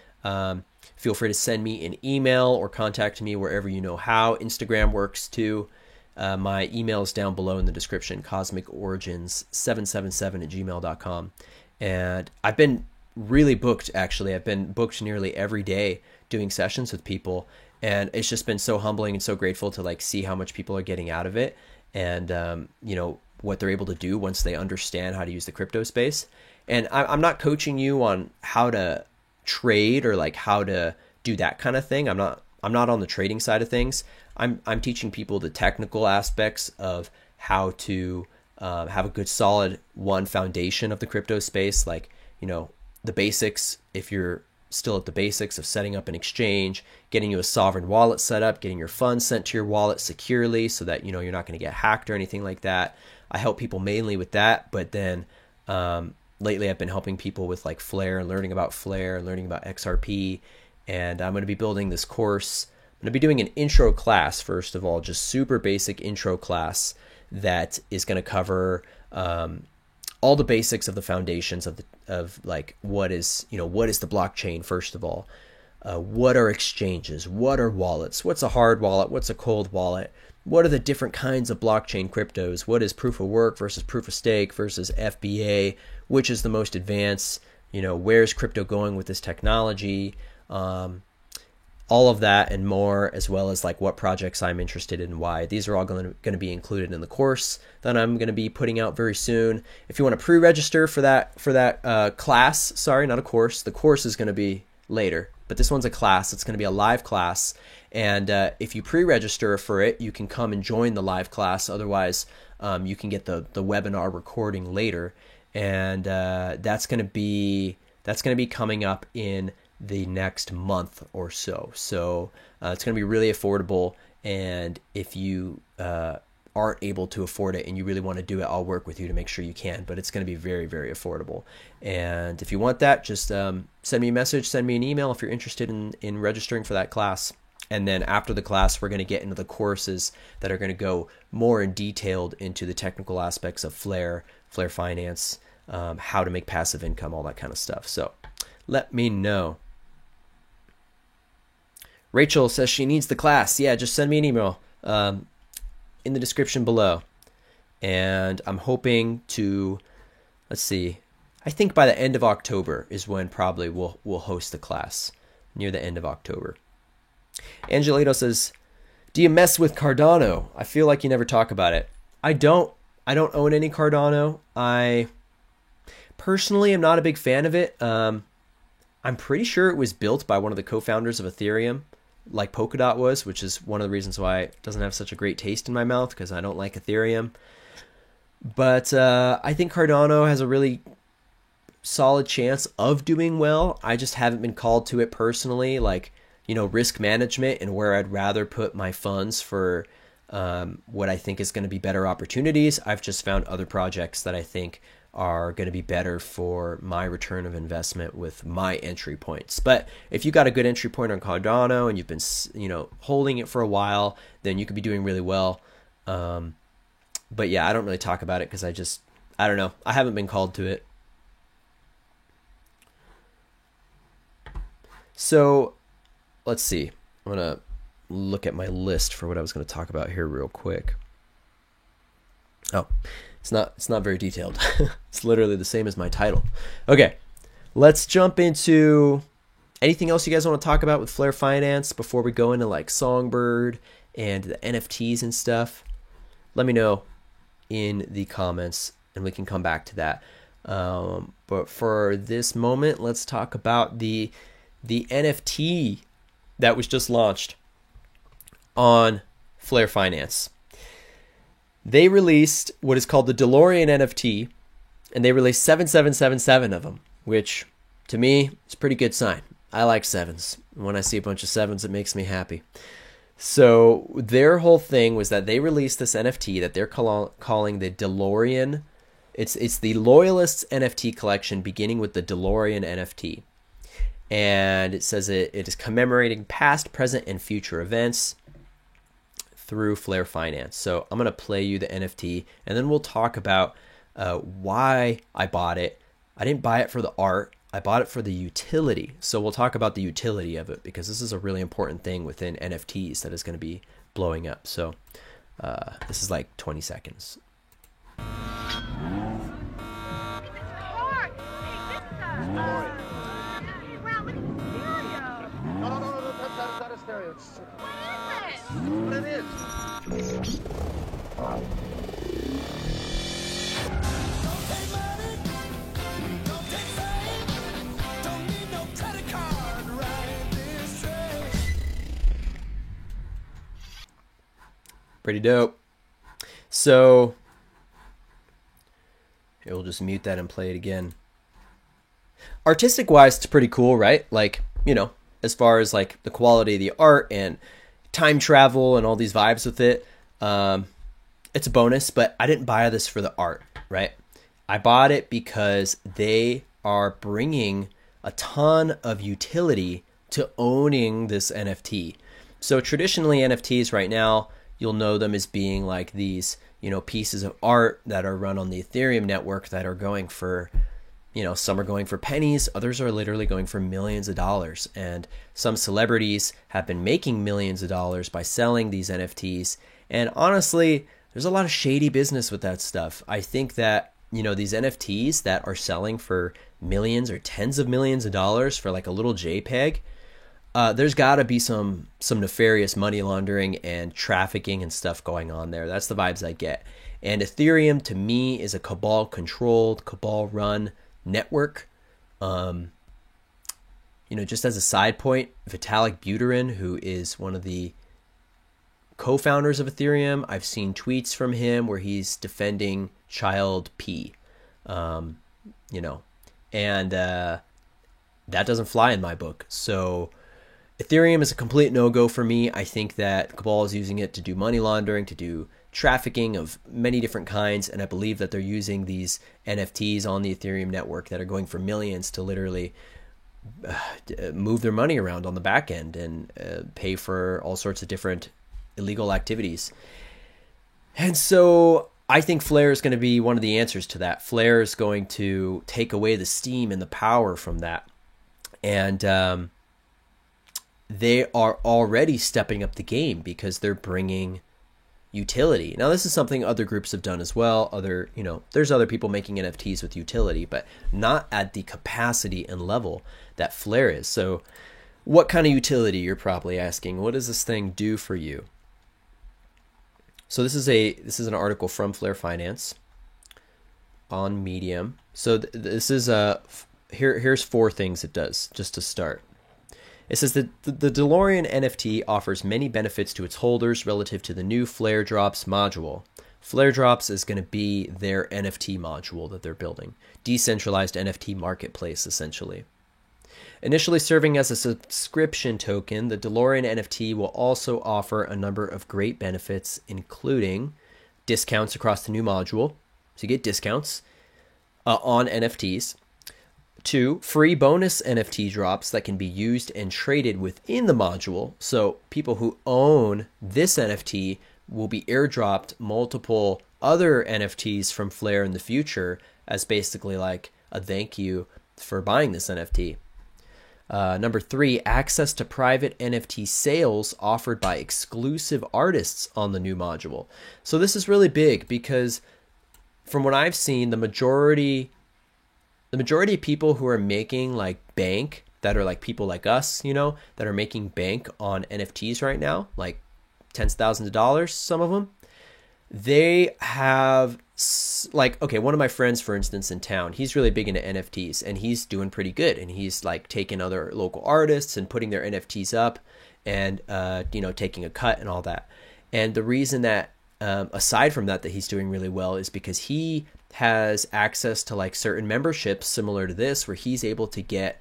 feel free to send me an email or contact me wherever you know how. Instagram works too. My email is down below in the description, cosmicorigins777@gmail.com. And I've been really booked, actually. I've been booked nearly every day doing sessions with people. And it's just been so humbling and so grateful to like see how much people are getting out of it, and what they're able to do once they understand how to use the crypto space. And I'm not coaching you on how to trade or like how to do that kind of thing. I'm not on the trading side of things. I'm teaching people the technical aspects of how to have a good solid foundation of the crypto space, like the basics. If you're still at the basics of setting up an exchange, getting you a sovereign wallet set up, getting your funds sent to your wallet securely so that you're not going to get hacked or anything like that. I help people mainly with that, but then lately I've been helping people with like Flare, learning about Flare, learning about XRP, and I'm going to be building this course. I'm going to be doing an intro class, first of all, just super basic intro class that is going to cover all the basics of the foundations of like what is the blockchain. First of all, what are exchanges? What are wallets? What's a hard wallet? What's a cold wallet? What are the different kinds of blockchain cryptos? What is proof of work versus proof of stake versus FBA? Which is the most advanced? Where's crypto going with this technology? All of that and more, as well as like what projects I'm interested in and why. These are all going to be included in the course that I'm going to be putting out very soon. If you want to pre-register for that class, sorry, not a course. The course is going to be later, but this one's a class. It's going to be a live class, and if you pre-register for it, you can come and join the live class. Otherwise, you can get the webinar recording later, and that's going to be coming up in the next month or so. So it's going to be really affordable, and if you aren't able to afford it and you really want to do it, I'll work with you to make sure you can, but it's going to be very, very affordable. And if you want that, just send me a message, send me an email if you're interested in registering for that class. And then after the class, we're going to get into the courses that are going to go more in detailed into the technical aspects of Flare Finance, how to make passive income, all that kind of stuff. So let me know. Rachel says she needs the class. Yeah, just send me an email in the description below. And I'm hoping to, let's see, I think by the end of October is when probably we'll host the class, near the end of October. Angelito says, do you mess with Cardano? I feel like you never talk about it. I don't own any Cardano. I personally am not a big fan of it. I'm pretty sure it was built by one of the co-founders of Ethereum, like Polkadot was, which is one of the reasons why it doesn't have such a great taste in my mouth, because I don't like Ethereum. But I think Cardano has a really solid chance of doing well. I just haven't been called to it personally, like, risk management and where I'd rather put my funds for what I think is going to be better opportunities. I've just found other projects that I think are going to be better for my return of investment with my entry points. But if you got a good entry point on Cardano and you've been, holding it for a while, then you could be doing really well. But yeah, I don't really talk about it because I don't know. I haven't been called to it. So let's see. I'm going to look at my list for what I was going to talk about here real quick. Oh, it's not very detailed. It's literally the same as my title. Okay, let's jump into anything else you guys want to talk about with Flare Finance before we go into like Songbird and the NFTs and stuff. Let me know in the comments and we can come back to that. But for this moment, let's talk about the the NFT that was just launched on Flare Finance. They released what is called the DeLorean NFT, and they released 7777 of them, which to me is a pretty good sign. I like sevens. When I see a bunch of sevens, it makes me happy. So their whole thing was that they released this NFT that they're calling the DeLorean. It's the Loyalists NFT collection, beginning with the DeLorean NFT. And it says it is commemorating past, present, and future events through Flare Finance. So I'm going to play you the NFT, and then we'll talk about why I bought it. I didn't buy it for the art. I bought it for the utility. So we'll talk about the utility of it, because this is a really important thing within NFTs that is going to be blowing up. So this is like 20 seconds. What it is. Pretty dope. So here, we'll just mute that and play it again. Artistic wise, it's pretty cool, right? Like, you know, as far as like the quality of the art and time travel and all these vibes with it, it's a bonus. But I didn't buy this for the art, right? I bought it because they are bringing a ton of utility to owning this NFT. So traditionally NFTs right now, you'll know them as being like these, you know, pieces of art that are run on the Ethereum network that are going for, you know, some are going for pennies, others are literally going for millions of dollars. And some celebrities have been making millions of dollars by selling these NFTs. And honestly, there's a lot of shady business with that stuff. I think that, you know, these NFTs that are selling for millions or tens of millions of dollars for like a little JPEG, there's got to be some nefarious money laundering and trafficking and stuff going on there. That's the vibes I get. And Ethereum, to me, is a cabal-controlled, cabal-run network. You know, just as a side point, Vitalik Buterin, who is one of the co-founders of Ethereum, I've seen tweets from him where he's defending Child P. You know, and that doesn't fly in my book. So Ethereum is a complete no-go for me. I think that Cabal is using it to do money laundering, to do trafficking of many different kinds, and I believe that they're using these NFTs on the Ethereum network that are going for millions to literally move their money around on the back end and pay for all sorts of different illegal activities. And so I think Flare is going to be one of the answers to that. Flare is going to take away the steam and the power from that. And they are already stepping up the game because they're bringing utility. Now, this is something other groups have done as well. There's other people making NFTs with utility, but not at the capacity and level that Flare is. So what kind of utility, you're probably asking? What does this thing do for you? So this is an article from Flare Finance on Medium. So this is here's 4 things it does just to start. It says that the DeLorean NFT offers many benefits to its holders relative to the new Flare Drops module. Flare Drops is going to be their NFT module that they're building. Decentralized NFT marketplace, essentially. Initially serving as a subscription token, the DeLorean NFT will also offer a number of great benefits, including discounts across the new module. So you get discounts on NFTs. 2, free bonus NFT drops that can be used and traded within the module. So people who own this NFT will be airdropped multiple other NFTs from Flare in the future as basically like a thank you for buying this NFT. Number 3, access to private NFT sales offered by exclusive artists on the new module. So this is really big because from what I've seen, the majority of people who are making like bank, that are like people like us, you know, that are making bank on NFTs right now, like tens of thousands of dollars, some of them, they have like, okay, one of my friends, for instance, in town, he's really big into NFTs and he's doing pretty good. And he's like taking other local artists and putting their NFTs up and, taking a cut and all that. And the reason that, aside from that he's doing really well is because he has access to like certain memberships similar to this, where he's able to get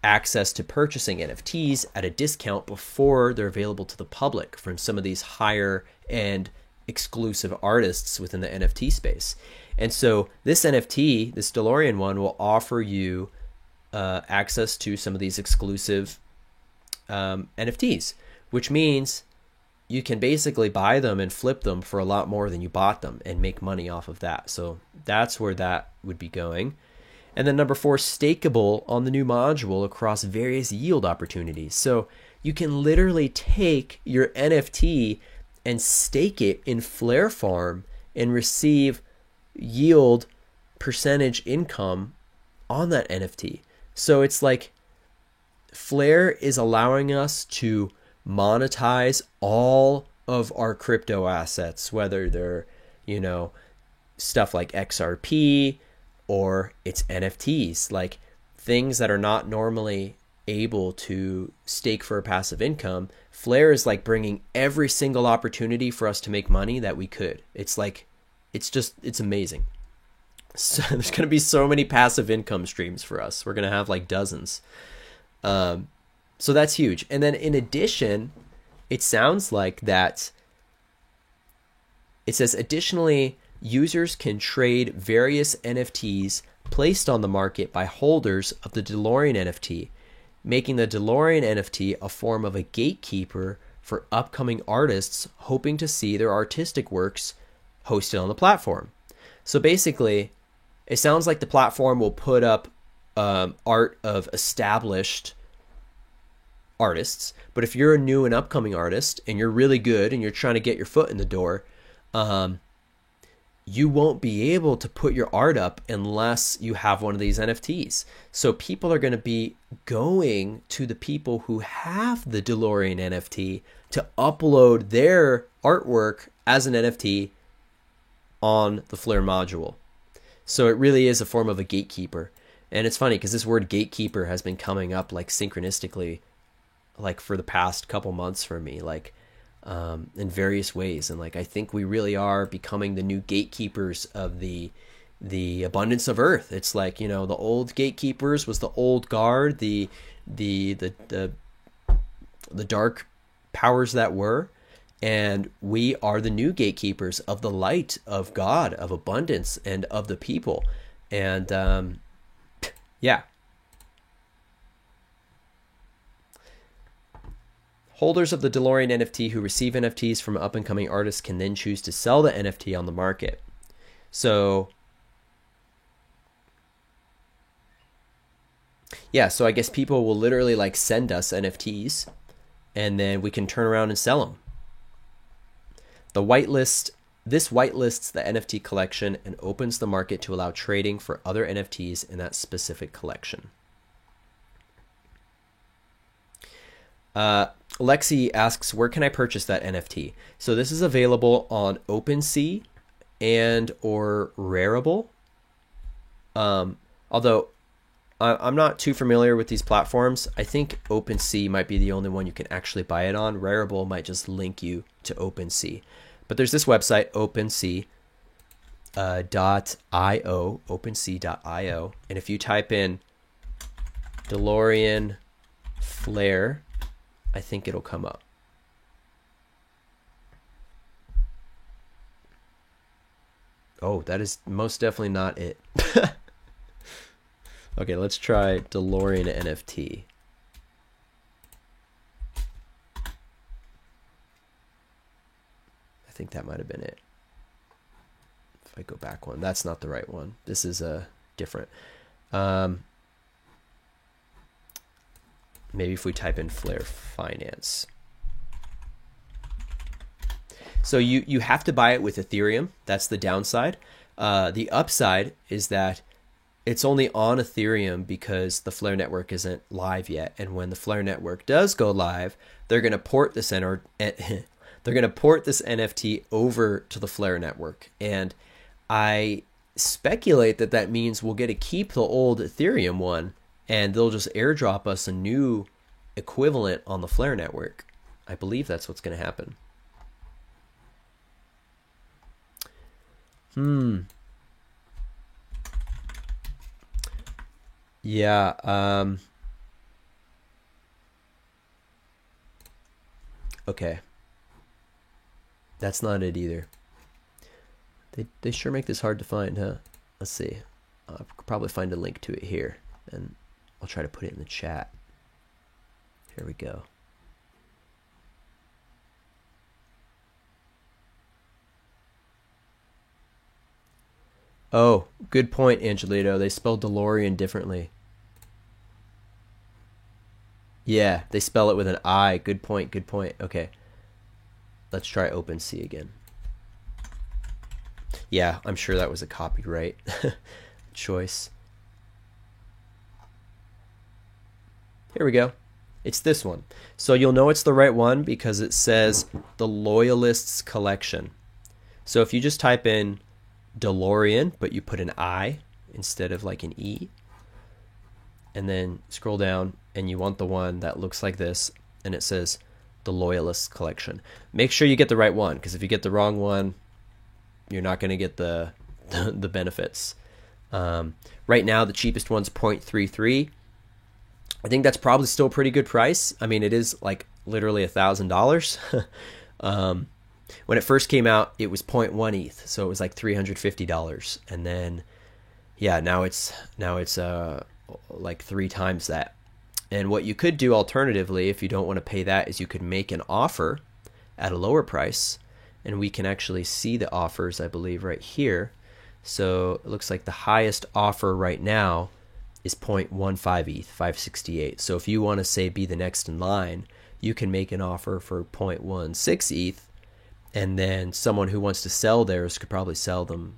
access to purchasing NFTs at a discount before they're available to the public from some of these higher end exclusive artists within the NFT space. And so this NFT, this DeLorean one, will offer you access to some of these exclusive NFTs, which means you can basically buy them and flip them for a lot more than you bought them and make money off of that. So that's where that would be going. And then number 4, stakeable on the new module across various yield opportunities. So you can literally take your NFT and stake it in Flare Farm and receive yield percentage income on that NFT. So it's like Flare is allowing us to monetize all of our crypto assets, whether they're, stuff like XRP or it's NFTs, like things that are not normally able to stake for a passive income. Flare is like bringing every single opportunity for us to make money that we could. It's like, it's amazing. So there's going to be so many passive income streams for us. We're going to have like dozens. So that's huge. And then in addition, it sounds like that it says, additionally, users can trade various NFTs placed on the market by holders of the DeLorean NFT, making the DeLorean NFT a form of a gatekeeper for upcoming artists hoping to see their artistic works hosted on the platform. So basically, it sounds like the platform will put up art of established artists, but if you're a new and upcoming artist and you're really good and you're trying to get your foot in the door, you won't be able to put your art up unless you have one of these NFTs. So people are going to be going to the people who have the DeLorean NFT to upload their artwork as an NFT on the Flare module. So it really is a form of a gatekeeper. And it's funny because this word gatekeeper has been coming up like synchronistically, like for the past couple months for me, like in various ways. And like, I think we really are becoming the new gatekeepers of the abundance of Earth. It's like, the old gatekeepers was the old guard, the dark powers that were, and we are the new gatekeepers of the light of God, of abundance, and of the people. And yeah. Holders of the DeLorean NFT who receive NFTs from up-and-coming artists can then choose to sell the NFT on the market. So, yeah, so I guess people will literally like send us NFTs and then we can turn around and sell them. This whitelists the NFT collection and opens the market to allow trading for other NFTs in that specific collection. Lexi asks, where can I purchase that NFT? So this is available on OpenSea and or Rarible. Although I'm not too familiar with these platforms. I think OpenSea might be the only one you can actually buy it on. Rarible might just link you to OpenSea. But there's this website, OpenSea.io, OpenSea.io. And if you type in DeLorean Flare, I think it'll come up. Oh, that is most definitely not it. Okay, let's try DeLorean NFT. I think that might have been it. If I go back one, that's not the right one. This is a different. Maybe if we type in Flare Finance. So you have to buy it with Ethereum. That's the downside. The upside is that it's only on Ethereum because the Flare network isn't live yet. And when the Flare network does go live, they're going to port this NFT over to the Flare network. And I speculate that that means we'll get to keep the old Ethereum one, and they'll just airdrop us a new equivalent on the Flare network. I believe that's what's going to happen. Yeah. Okay. That's not it either. They sure make this hard to find, huh? Let's see. I'll probably find a link to it here, and I'll try to put it in the chat. Here we go. Oh, good point, Angelito. They spelled DeLorean differently. Yeah, they spell it with an I. Good point, good point. Okay. Let's try OpenSea again. Yeah, I'm sure that was a copyright choice. Here we go. It's this one. So you'll know it's the right one because it says the Loyalists Collection. So if you just type in DeLorean, but you put an I instead of like an E, and then scroll down, and you want the one that looks like this, and it says the Loyalists Collection. Make sure you get the right one, because if you get the wrong one, you're not going to get the benefits. Right now, the cheapest one's 0.33. I think that's probably still a pretty good price. I mean, it is like literally $1,000. When it first came out, it was 0.1 ETH, so it was like $350. And then, yeah, now it's like 3 times that. And what you could do alternatively, if you don't want to pay that, is you could make an offer at a lower price, and we can actually see the offers, I believe, right here. So it looks like the highest offer right now is 0.15 ETH, 568. So if you want to say be the next in line, you can make an offer for 0.16 ETH, and then someone who wants to sell theirs could probably sell them